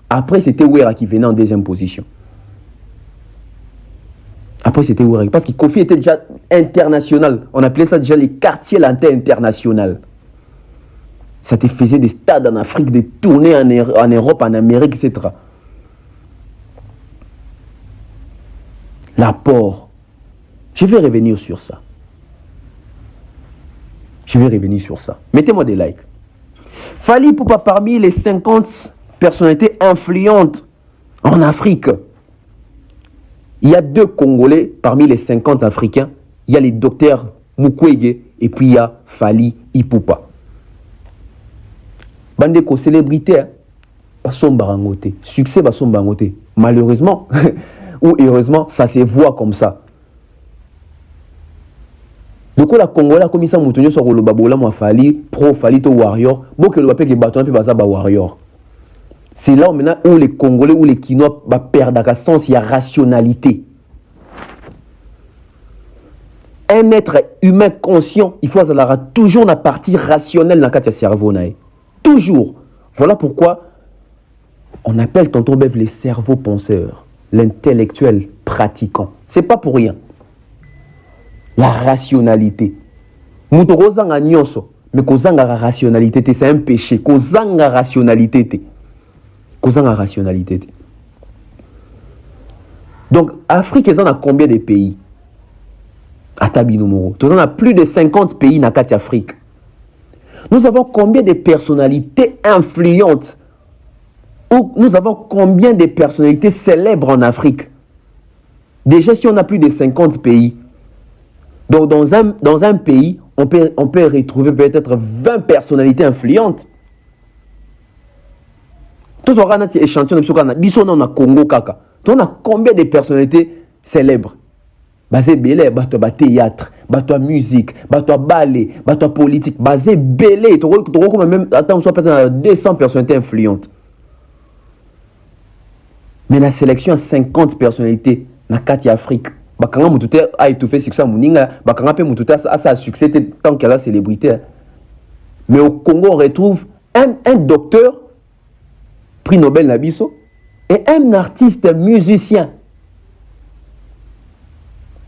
Après, c'était Wera qui venait en deuxième position. Après, c'était Ouareg. Parce que Kofi était déjà international. On appelait ça déjà les quartiers lantais international. Ça te faisait des stades en Afrique, des tournées en Europe, en Amérique, etc. L'apport. Je vais revenir sur ça. Mettez-moi des likes. Fally Ipupa parmi les 50 personnalités influentes en Afrique. Il y a 2 Congolais parmi les 50 Africains. Il y a les docteurs Mukwege et puis il y a Fally Ipupa. Bande de célébrités, sont barangoté. Succès, sont barangoté. Malheureusement, ou heureusement, ça se voit comme ça. Donc, la Congolais, comme ça, moutonio sur le babola, moi, Fally, pro, Fally, to warrior. Bon, que le bapé qui bâton, puis baza, ba warrior. C'est là maintenant où les Congolais, où les Kinois, perdent à sens, il y a rationalité. Un être humain conscient, il faut avoir toujours la partie rationnelle dans le cerveau. Toujours. Voilà pourquoi on appelle Tonton Bev les cerveaux penseurs, l'intellectuel pratiquant. C'est pas pour rien. La rationalité. Moutoko zanga nyonso, mais ko zanga rationalité, c'est un péché. Ko zanga rationalité. Donc, Afrique, ils en a combien de pays? Atabino on a plus de 50 pays dans Afrique. Nous avons combien de personnalités influentes? Ou nous avons combien de personnalités célèbres en Afrique? Déjà, si on a plus de 50 pays, donc dans un pays, on peut retrouver peut-être 20 personnalités influentes. Tous on a échantillon de Congo kaka. On a combien de personnalités célèbres? Basé belé, bateau théâtre, bateau musique, bateau ballet, bateau politique, basé belé. Tu vois même attends, soit peut-être 200 personnalités influentes. Mais la sélection a 50 personnalités dans 4 Afrique. Bakanga mutute a étouffé succès muninga, bakanga pe mutute a sa succès tant qu'elle a célébrité. Mais au Congo on retrouve un docteur prix Nobel Nabiso et un artiste musicien.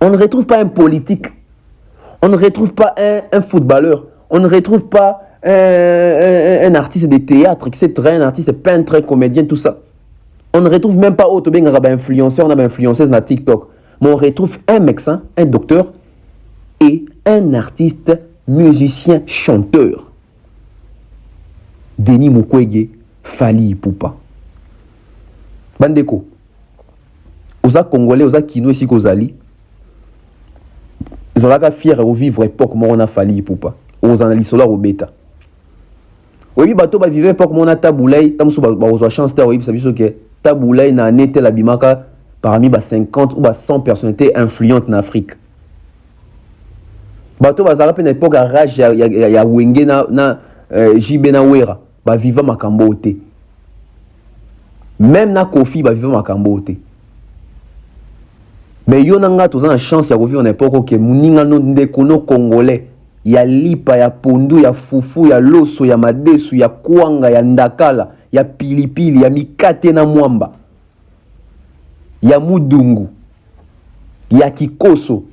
On ne retrouve pas un politique, on ne retrouve pas un footballeur, on ne retrouve pas un artiste de théâtre, etc., un artiste peintre, comédien, tout ça. On ne retrouve même pas autre influenceur, on a influenceuse dans TikTok. Mais on retrouve un médecin, un docteur et un artiste musicien chanteur. Denis Mukwege, Fally Ipupa. Bandeko, oza Congolais, oza Kino ici kozali. Ils ont fier de vivre l'époque où on a Fally Ipupa. Aux analyses solaires au bêta. Oui, bateau va vivre l'époque où on a Taboulay. Tam sou ba ozo chance ta oui, ça veut dire que Taboulay na nete la bimaka parmi 50 ou 100 personnalités influentes en Afrique. Bateau va zarape na époque à rage ya wenge na JB na wera ba vivre makambo te. Même na Kofi ba vivre makambo te. Mais yo nanga toza na chance ya vivre en époque que muninga no ndekono congolais ya lipa ya pondu ya fufu ya loso ya madesu ya kwanga ya ndakala ya pilipili ya mikate na mwamba ya mudungu ya kikoso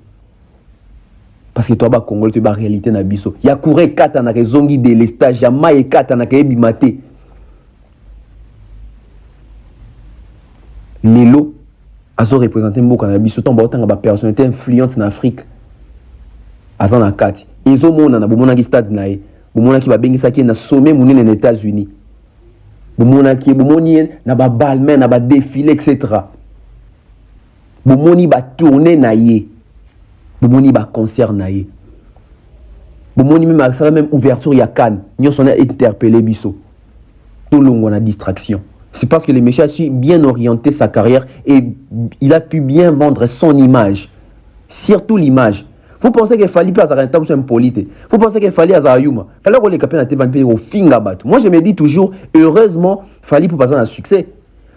parce que toi ba congolais tu ba réalité na biso ya kure kata na rezongi de l'estage ya maye kata na kebi mate lelo azo représenter mboka na biso tomba otanga ba personnalité influente en Afrique azana kati ezo mona na bomona ki stade na ye bomona ki ba bengisa ki na sommet munene na États-Unis bomona ki bomoni na ba balmain na ba défilé etc. Bomoni ba tourner na ye bomoni ba concert na ye bomoni même ça même ouverture ya Cannes nyoso na interpellé biso tout longo na distraction. C'est parce que le monsieur a su bien orienter sa carrière et il a pu bien vendre son image. Surtout l'image. Vous pensez qu'il fallait pas avoir un temps impolite. Vous pensez qu'il fallait avoir un yuma. Il fallait que les capins étaient au fingabat. Moi je me dis toujours, heureusement, il fallait pour pas avoir un succès.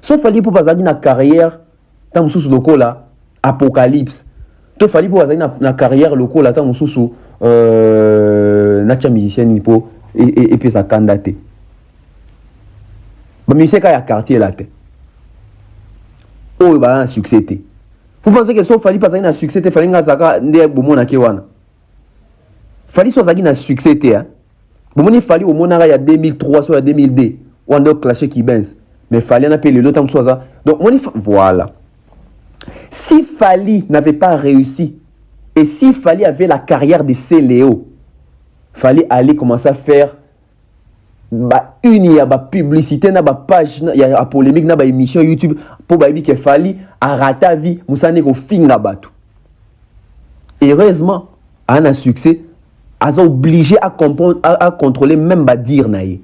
Sauf fallait pour pas avoir une carrière, tant sous le là, apocalypse. Il fallait pour avoir une carrière locale là, tant sous nature musicienne et puis ça candidaté. Mais c'est qu'il y a quartier là. Oh, il va un succès. Vous pensez que si Fali pas un succès, Fali Ngazaka ne bomona kewana. Fali soit un succès hein. Bomoni Fali au monara il y a 2003 soit 2002, on a clashé qui benz. Mais Fali n'a pas le temps soit ça. Donc voilà. Si Fali n'avait pas réussi et si Fali avait la carrière de Céléo, Fali allait commencer à faire une publicité na page il y a polémique na émission YouTube pour dire que Fali a raté la vie musane ko finga batu. Heureusement a succès a obligé à comprendre à contrôler même dire naïe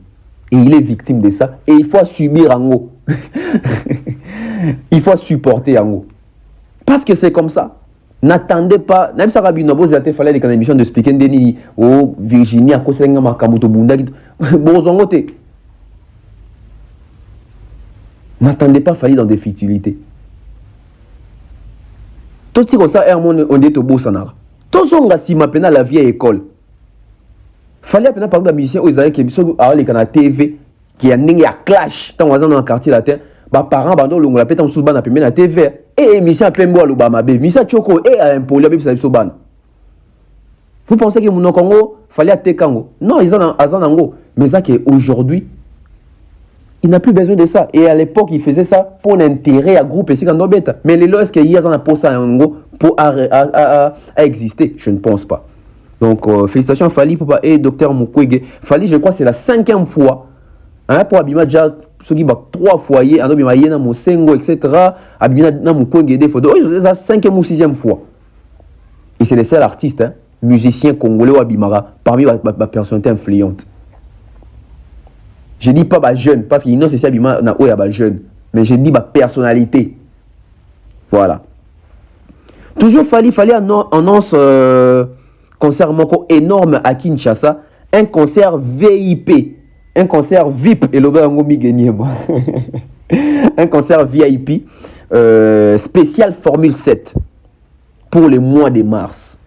et il est victime de ça et il faut subir en haut. Il faut supporter en haut parce que c'est comme ça. N'attendez pas, même ça rabino boz a fallait les émission de expliquer Denis au Virginie à Kosenga Makamoto Bunda bozongote. N'attendez pas Fali dans des futilités. Tout ce ça est on dit au Bossanara. Tout ce qu'on si ma peine la vieille école. Fali a peine par la mission aux Israéliens qui sont à la TV qui a n'ingé à clash dans le quartier latin. Bah parents bandon le la pète en sous ban a la TV et émission à plein bois le bama bé mission choko et à un poli avec ça ban. Vous pensez que mon Congo fallait attaquer Congo? Non, ils ont azanango mais ça qui aujourd'hui il n'a plus besoin de ça et à l'époque il faisait ça pour l'intérêt à groupe et c'est quand bête mais les lois est-ce qu'il y a pour ça pour exister? Je ne pense pas. Donc félicitations à Fali pour et docteur Mukwege. Fali je crois c'est la 5e fois hein, pour Abima déjà ceux qui battent 3 foyers, Abima Yena Mosengo, etc. Abima Mukwege des photos. C'est la 5e ou 6e fois. Et c'est le seul artiste, hein, musicien congolais ou Abimara, parmi ma personnalité influente. Je ne dis pas bah, jeune, parce qu'il c'est Abima na bah, jeune, mais je dis ma personnalité. Voilà. Toujours fallait annonce concert énorme à Kinshasa, un concert VIP. Un concert VIP et un concert VIP spécial Formule 7 pour le mois de mars.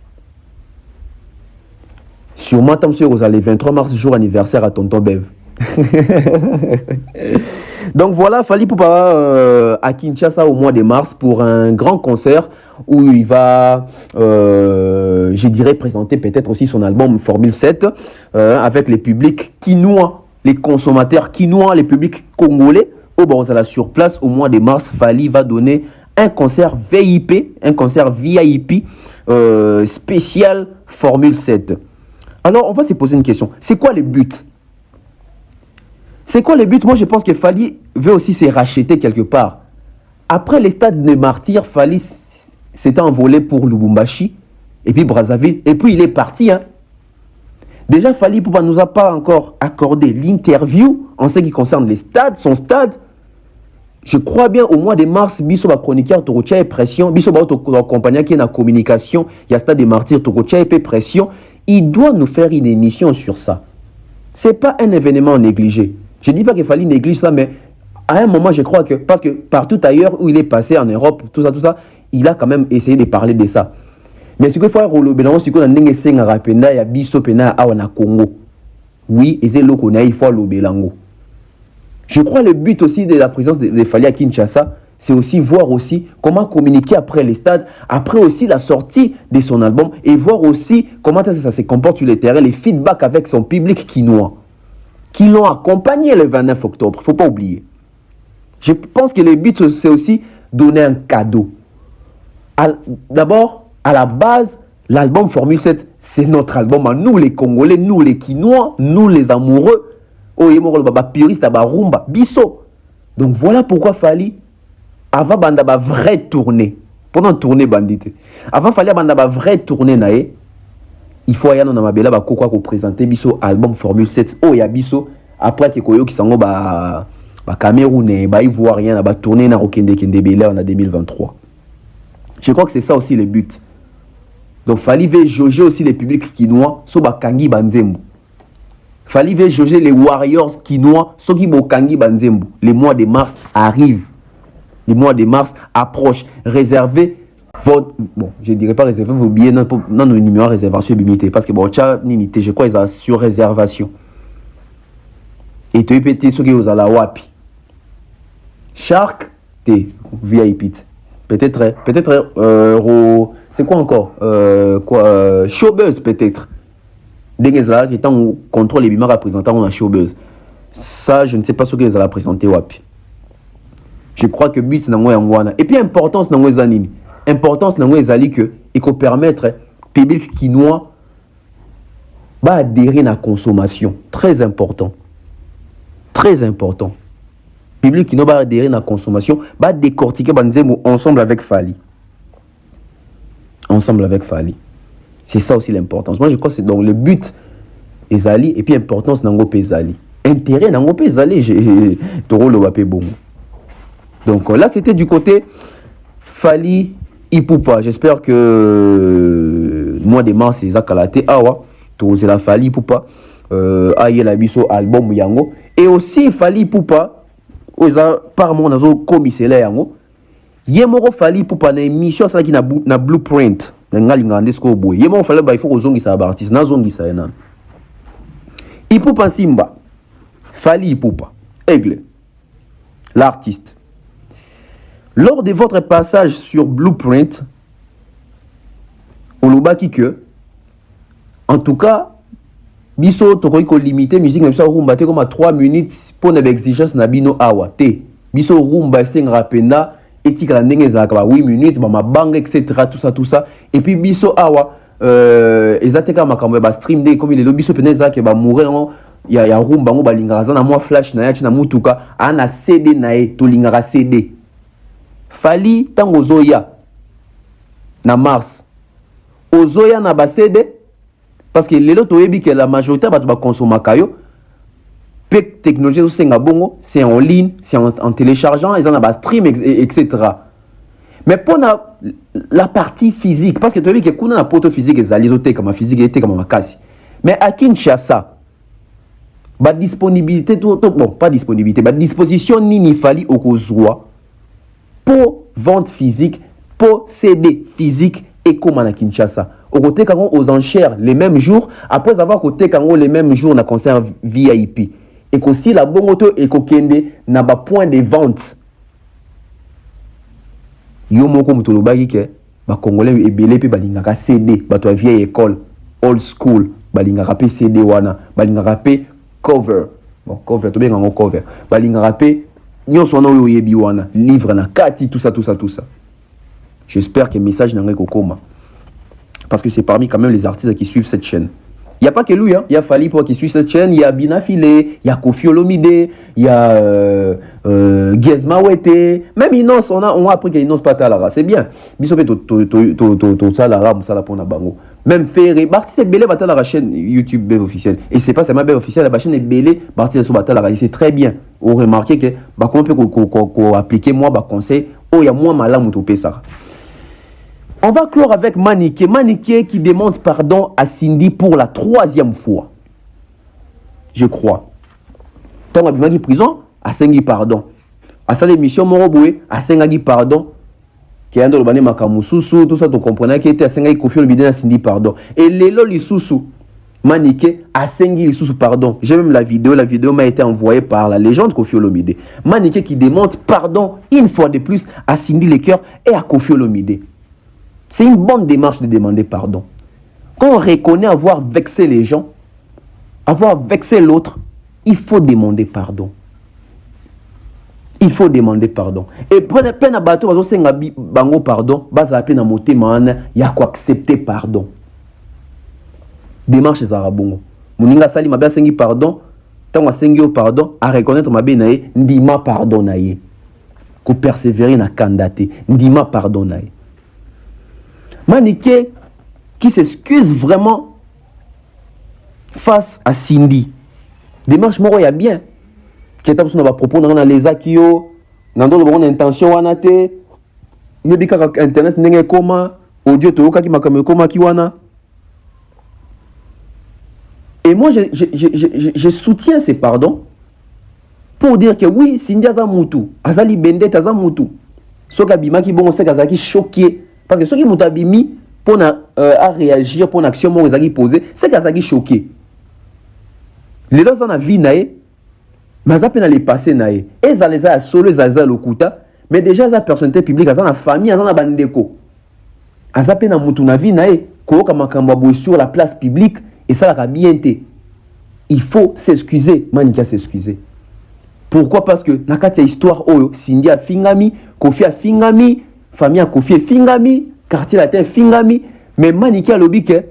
Sûrement, vous allez 23 mars, jour anniversaire à Tonton Bev. Donc voilà, Fali Poupa à Kinshasa au mois de mars pour un grand concert où il va, je dirais, présenter peut-être aussi son album Formule 7 avec les publics quinois. Les consommateurs quinois, les publics congolais, au Barzala sur place, au mois de mars, Fali va donner un concert VIP, un concert VIP spécial Formule 7. Alors, on va se poser une question. C'est quoi le but? C'est quoi le but? Moi, je pense que Fali veut aussi se racheter quelque part. Après les stades de martyrs, Fali s'est envolé pour Lubumbashi, et puis Brazzaville, et puis il est parti, hein. Déjà, Fali Poupa nous a pas encore accordé l'interview en ce qui concerne les stades, son stade. Je crois bien au mois de mars, Bisso va chroniqueur Torocha et pression, Bisso va accompagner qui est en communication, il y a stade des martyrs Torocha et pression. Il doit nous faire une émission sur ça. C'est pas un événement négligé. Je dis pas qu'il fallait négliger ça, mais à un moment, je crois que, parce que partout ailleurs où il est passé en Europe, tout ça, il a quand même essayé de parler de ça. Mais ce qu'il faut faire, c'est qu'on a un senga rapenda ya biso pena awana Congo. Oui, et c'est là qu'on a il faut le belango. Je crois le but aussi de la présence de Fali à Kinshasa, c'est aussi voir aussi comment communiquer après les stades, après aussi la sortie de son album et voir aussi comment ça se comporte sur le terrain, les feedbacks avec son public quinois qui l'ont accompagné le 29 octobre. Il ne faut pas oublier. Je pense que le but c'est aussi donner un cadeau. D'abord, à la base, l'album Formule 7, c'est notre album à nous les Congolais, nous les Quinois, nous les amoureux. Oh, il y a puriste, rumba, biso. Donc voilà pourquoi Fali, avant banda vraie tournée, pendant tournée bandite, avant Fali banda vraie tournée nae, il faut aller dans ma belle quoi présenter biso album Formule 7. Oh, il y a biso après que koyo qui s'en ba Cameroun, ba Ivoirien, ba tournée na Rokende Kende Bela en 2023. Je crois que c'est ça aussi le but. Donc, Fali veut jauger aussi les publics quinois, so bakangi banzembo. Fali veut jauger les warriors quinois, so ki bokangi banzembo. Le mois de mars arrive. Le mois de mars approche. Réservez votre, bon, je dirais pas réserver vos billets, non, nos numéros réservation limité. Parce que bon, tcha, limité, je crois qu'ils ont sur réservation. Et tu peux péter ceux qui ont la wapi. Shark, t'es VIP. Peut-être, c'est quoi encore showbuzz peut-être. Dès qui étant au contrôle les bimars représentant on a showbuzz. Ça, je ne sais pas ce que les a présenté wapi. Je crois que but n'a pas. Et puis importance n'a pas nini. Importance n'a pas que il faut permettre public quinois va adhérer à la consommation. Très important. Très important. Public qui va adhérer à la consommation va décortiquer ensemble avec Fali. Ensemble avec Fali. C'est ça aussi l'importance. Moi je crois que c'est donc le but Ezali et puis importance nango Ezali. Intérêt nango Ezali toro le wapé bon. Donc là c'était du côté Fali Ipupa. J'espère que le mois de mars c'est Zakalate awa to c'est la Fali Ipupa aye la biso album yango et aussi Fali Ipupa oza par mon nazo commissaire yango yemoko Fali Ipupa na émission ça qui na blueprint ngalinga ndesko boy yemoko fallait ba il faut ozongisa ba artiste na zongisa yana Ipupa Simba Fali Ipupa Aigle l'artiste. Lors de votre passage sur Blueprint, on l'a dit que, en tout cas, biso tokoi ko limiter musique na biso rumba te comme à 3 minutes pour une exigence na bino awa te. Biso rumba sing rapenda etika ndenge za ka 8 minutes ba mabanga etc tout ça et puis biso awa ezateka makambo ba stream day comme les biso peneza ke ba mourir ya rumba ngo balinga za na moi flash na ya na mutuka ana CD na e to linga CD. Fali tango zoya na mars ozoya na ba CD parce que lelo toyebi que la majorité ba consommer kayo pe technologie so senga bongo c'est en ligne c'est en téléchargeant ils en a ba stream etc. Mais pour la partie physique parce que toyebi que kuna na poto physique ezali zote comme physique était comme makasi mais à Kinshasa ba disponibilité tout bon pas disponibilité ba disposition ni Fali okozwa pour vente physique, pour CD physique et comme à Kinshasa. Au côté quand aux enchères les mêmes jours, après avoir côté quand les mêmes jours on a concert VIP. Et qu'aussi la bonne auto et qu'okende n'a pas point de vente. Yo moko mutolobaki ke ba congolais ebele pe balingaka CD, ba to vieille école, old school, balingaka pe CD wana, balingaka pe cover. Bon, cover to bien en cover. Balingaka pe nyonso na oyo yebi wana livre na kati tout ça. J'espère que le message n'engage kokoma parce que c'est parmi quand même les artistes qui suivent cette chaîne. Il y a pas que lui hein, il y a Fali pour qui suit cette chaîne, il y a Bina Filé, il y a Kofi Olomide, il y a Gezma Wete, même Inos on a appris que Inos pas talara, c'est bien. Biso pe to salara musala pona bango. Même Ferré, Bartis est belé battre la chaîne YouTube B officielle. Et c'est pas seulement B officielle, la chaîne est belé, Bartis est sur battre la c'est très bien. On remarque que, bah, comment on peut appliquer moi, bah, conseil, oh, il y a moins malin, on ça. On va clore avec Maniké. Maniké qui demande pardon à Cindy pour la 3e fois. Je crois. Tant que prison, à Sengi pardon. À sa l'émission Moroboué, à Sengi pardon. Qui est dans le makamususu, tout ça, tu comprenais qu'il était à Sengi Kofi Olomide à Cindy pardon. Et Lelo Lisusu, Maniké à Sengi Lisusu pardon. J'ai même la vidéo m'a été envoyée par la légende Kofi Olomide. Maniké qui demande pardon une fois de plus à Cindy Lecoeur et à Kofi Olomide. C'est une bonne démarche de demander pardon. Quand on reconnaît avoir vexé les gens, avoir vexé l'autre, il faut demander pardon. Il faut demander pardon. Et plein de bateaux, bango pardon, basa peine à monter man, il y a quoi accepter pardon. Démarche zarabongo. Moninga sali mabia sengi pardon, tant sengi au pardon, à reconnaître ma benaye, ndima pardon naye. Ko persévérer na candidaté, ndima pardon naye. Maniké qui s'excuse vraiment face à Cindy. Démarche moro ya bien. Qui est à propos dans les akio, dans d'autres intentions wanate. Ne bika internet nenge koma, audio to ka ki makame koma ki wana. Et moi je soutiens ces pardons pour dire que oui, Cindy azamutu, azali bende azamutu. Soka bimaki bon seka azaki choqué. Parce que ceux qui m'ont abîmé pour à réagir pour une action moi ils posé, c'est qu'ils sont choqués. Les gens dans la vie nae, mais ça peine les passer nae. Et ça les a solo, ça les a lokuta, mais déjà sa personnalité publique aza na famille aza na bandeko aza pe na mutu na vie na ye koyoka makambo boye sur la place publique et ça la bien te il faut s'excuser Manika s'excuser. Pourquoi? Parce que na kati ya histoire oyo Cindy a fingami, Kofi a fingami, famille a Kofi a fingami, quartier la terre fingami, mais Manika lobi ke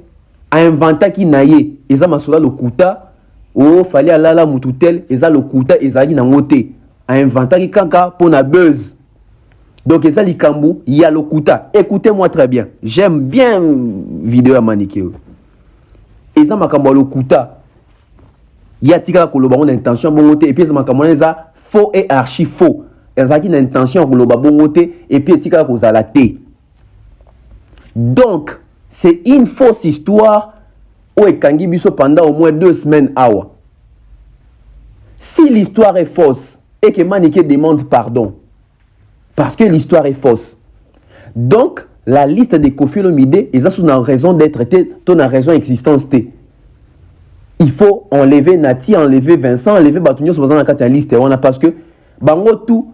a inventé ki na ye eza masola lokuta o fallait alala mutu tel eza lokuta ezali na ngote a inventé ki kaka pona buzz. Donc eza likambu ya lokuta. Écoutez-moi très bien. J'aime bien vidéo ya Manika. Eza makambo ya lokuta. Ya tika koloba on intention bongote et puis eza makambo eza faux et archi faux. Eza ki na intention koloba bongote et puis tika ko zala te. Donc c'est une fausse histoire où ekangi biso pendant au moins 2 semaines awa. Si l'histoire est fausse et que Manika demande pardon parce que l'histoire est fausse. Donc la liste de Koffi Olomide eza sous une raison d'être ton raison d'existence te. Il faut enlever Nati, enlever Vincent, enlever Batunyo sur la liste parce que bango tout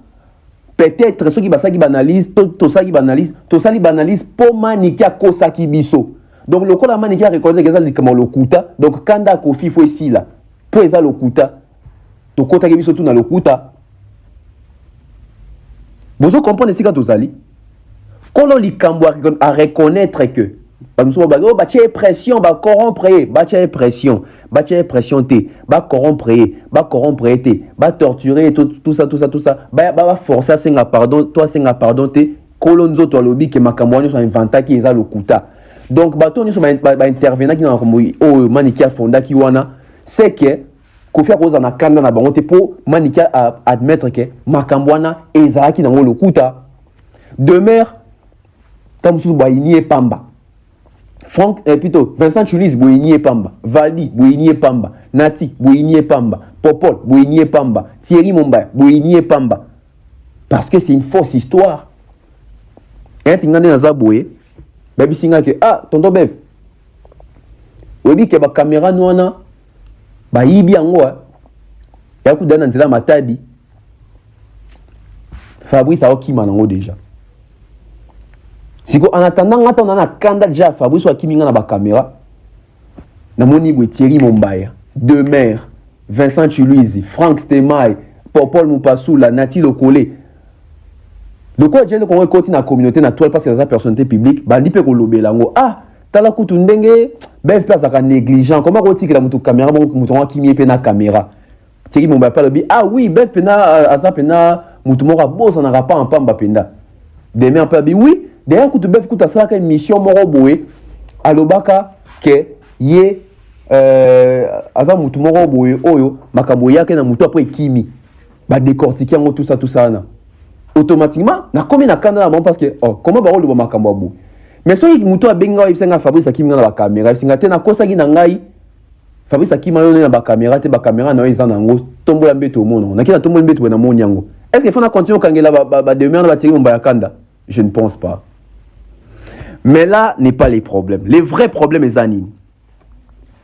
peut-être ceux qui banalise, tout ça qui banalise pour Manika Kosaki biso. Donc le col Manika reconnaît que ça dit comme le kuta. Donc quand da Koffi faut ici là pour ça le kuta. To kota ki biso tout na le kuta. Vous comprenez ce que tu as dit? Quand on likambo à reconnaître que pression, corrompre, pression, corrompre, torturer, tout ça, forcer à senga pardon, toi senga pardon te, kolonzo to lobby que makambo soit inventé qui est le kuta. Donc bato ni so intervenant qui na o Manika fonda ki wana, c'est que Kofi akoza na kanda na bango te po Manika admettre que makambo wana ezaki na le kuta. Demeure Tamsu Boyini et Pamba. Franck, plutôt, Vincent Chulis, Boyini et Pamba. Valdi, Boyini et Pamba. Nati, Boyini et Pamba. Popol, Boyini et Pamba. Thierry Mumbai, Boyini et Pamba. Parce que c'est une fausse histoire. Et tu as dit Boye, baby singa que ah, tonton Bev. Obi que ba caméra noana, ba yibi angoa. Ya ku dana nzela matadi. Fabrice Aokima nango déjà. Siko en attendant ngata on a kanda déjà Fabrice Aokima na ba caméra. Na moni bo Thierry Mumbai, Demer, Vincent Chiluizi, Franck Stemay, Popol Mupasula, Nati Lokole. Le quoi j'ai le qu'on continue na communauté na toile parce que la personnalité publique, bandi pe ko lobelango. Ah, tala kutu ndenge, ben place aka négligent. Comment ko tikela mutu caméra bon mutu wa kimi pe na caméra. Thierry Mumbai pa lobi, ah oui, ben pena aza pena mutu moko bossa na pas en pamba penda. Demain pa bi oui, derrière kutu bef kuta sala ka mission moko boye alobaka ke ye aza mutu moko boye oyo makambo yake na mutu après kimi ba décortiquer ngo tout ça na automatiquement na komi na kanda na parce que oh comment ba rolo makambo abu mais so mutu abenga wa isenga Fabrice Akimi na ba caméra isenga te na kosa gi na ngai Fabrice Akimi na ba caméra te ba caméra na eza na ngo tombola mbeto mono na kina tombola mbeto na moni yango est-ce que faut na continuer kangela ba demain na ba tiri mba ya kanda je ne pense pas. Mais là n'est pas les problèmes. Les vrais problèmes est Zanini.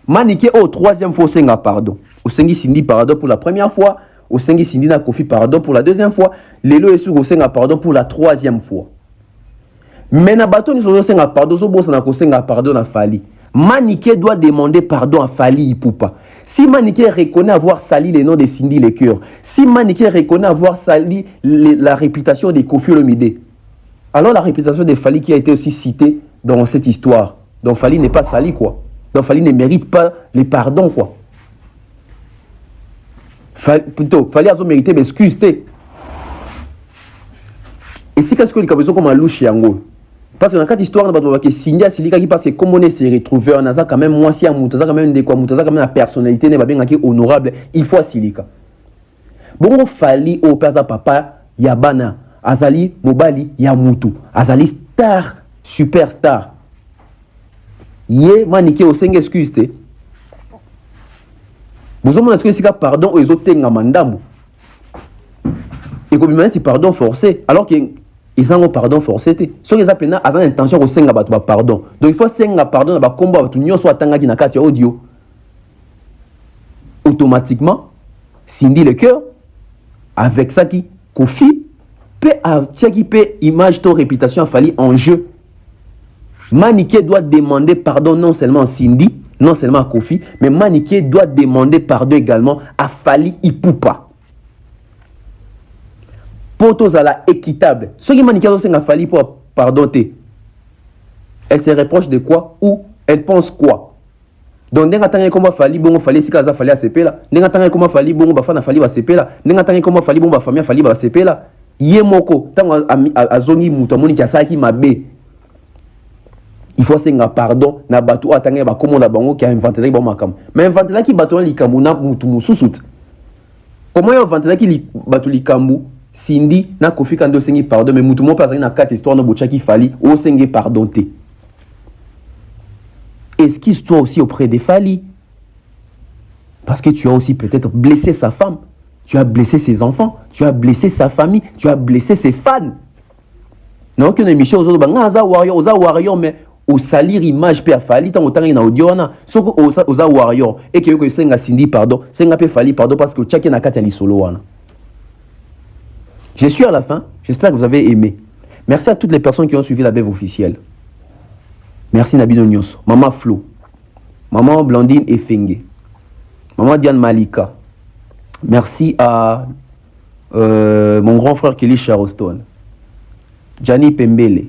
Maniké au troisième fois senga pardon. Au sengi Cindy pardon pour la première fois. Au sengi Cindy na Koffi pardon pour la deuxième fois. Lelo est sur au senga pardon pour la troisième fois. Mais na bato ni so senga pardon so bossa na ko senga pardon na Fali. Maniké doit demander pardon à Fali Ipupa. Si Maniké reconnaît avoir sali les noms de Cindy les cœurs. Si Maniké reconnaît avoir sali la réputation de Koffi Olomide. Alors la réputation de Fali qui a été aussi citée dans cette histoire. Donc Fali n'est pas sali quoi. Donc Fali ne mérite pas les pardons quoi. Plutôt, Fali a mérité m'excuser. Et si qu'est-ce que les cabezos comme un louche yango. Parce que dans cette histoire, on va que Cindy a silika qui parce que comme on est s'est retrouvé on a ça quand même moi si à Moutaza quand même des quoi Moutaza quand même la personnalité n'est pas bien honorable, il faut silika. Bon Fali au père papa Yabana Azali Mobali Yamutu Azali star superstar ye Maniké au 5 excuse te vous avez excuse sika pardon aux autres tenga mandambo et comme il pardon forcé alors que ils ont pardon forcé te so les appena azan intention au 5 bato pardon donc il faut 5 pardon na ba kombo bato nyonso atanga ki na kati audio automatiquement Cindy le cœur avec ça qui Koffi image, ton réputation a fallu en jeu. Maniké doit demander pardon non seulement à Cindy, non seulement à Kofi, mais Maniké doit demander pardon également à Fali Ipupa. Pour tous à la équitable. Ce qui Maniké doit Fali pour pardonner. Elle se reproche de quoi ou elle pense quoi? Donc, n'est-ce pas comment Fali bon Fali si Kaza Fali a CP là. N'est-ce pas comment Fali bon Bafana Fali va CP là. N'est-ce pas comment Fali bon Bafamia Fali va CP là. Yemoko tant à zongi mutamoni qui a ça qui m'a bé. Il faut senga pardon na batu atanga ba komo la bango qui a inventé ba makam. Mais inventé là qui batu likambu na mutu mususut. Comment il a inventé là qui batu likambu Cindy na Kofi Kando sengi pardon mais mutu mo pas na quatre histoires no bocha qui Fali o sengi pardonner. Excuse-toi aussi auprès des Fali. Parce que tu as aussi peut-être blessé sa femme, tu as blessé ses enfants, tu as blessé sa famille, tu as blessé ses fans. Non, qu'une émission aux autres, warrior, mais au salir image pe Fali, tant autant il y a audio, sauf aux warrior, et que c'est un Cindy pardon, c'est un peu Fali pardon, parce que chacun a quatre solo. Je suis à la fin, j'espère que vous avez aimé. Merci à toutes les personnes qui ont suivi la BEV officielle. Merci Nabino Nyos, Maman Flo, Maman Blandine Efenge, Maman Diane Malika. Merci à mon grand frère Kelly Charleston, Gianni Pembele,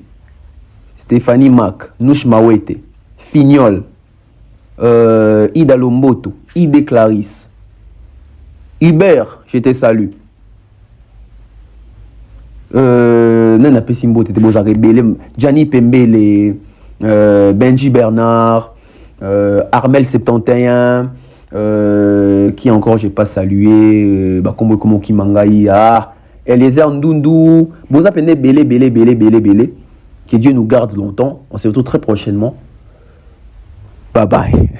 Stéphanie Mac, Nouch Mawete, Fignol, Ida Lomboto, Ide Clarisse, Hubert, je te salue. Nana Pessimbo, t'étais beau, Gianni Pembele. Benji Bernard, Armel 71, qui encore j'ai pas salué, Komo Kimangaï, Eliezer Ndundu, vous appelez Belé. Que Dieu nous garde longtemps. On se retrouve très prochainement. Bye bye.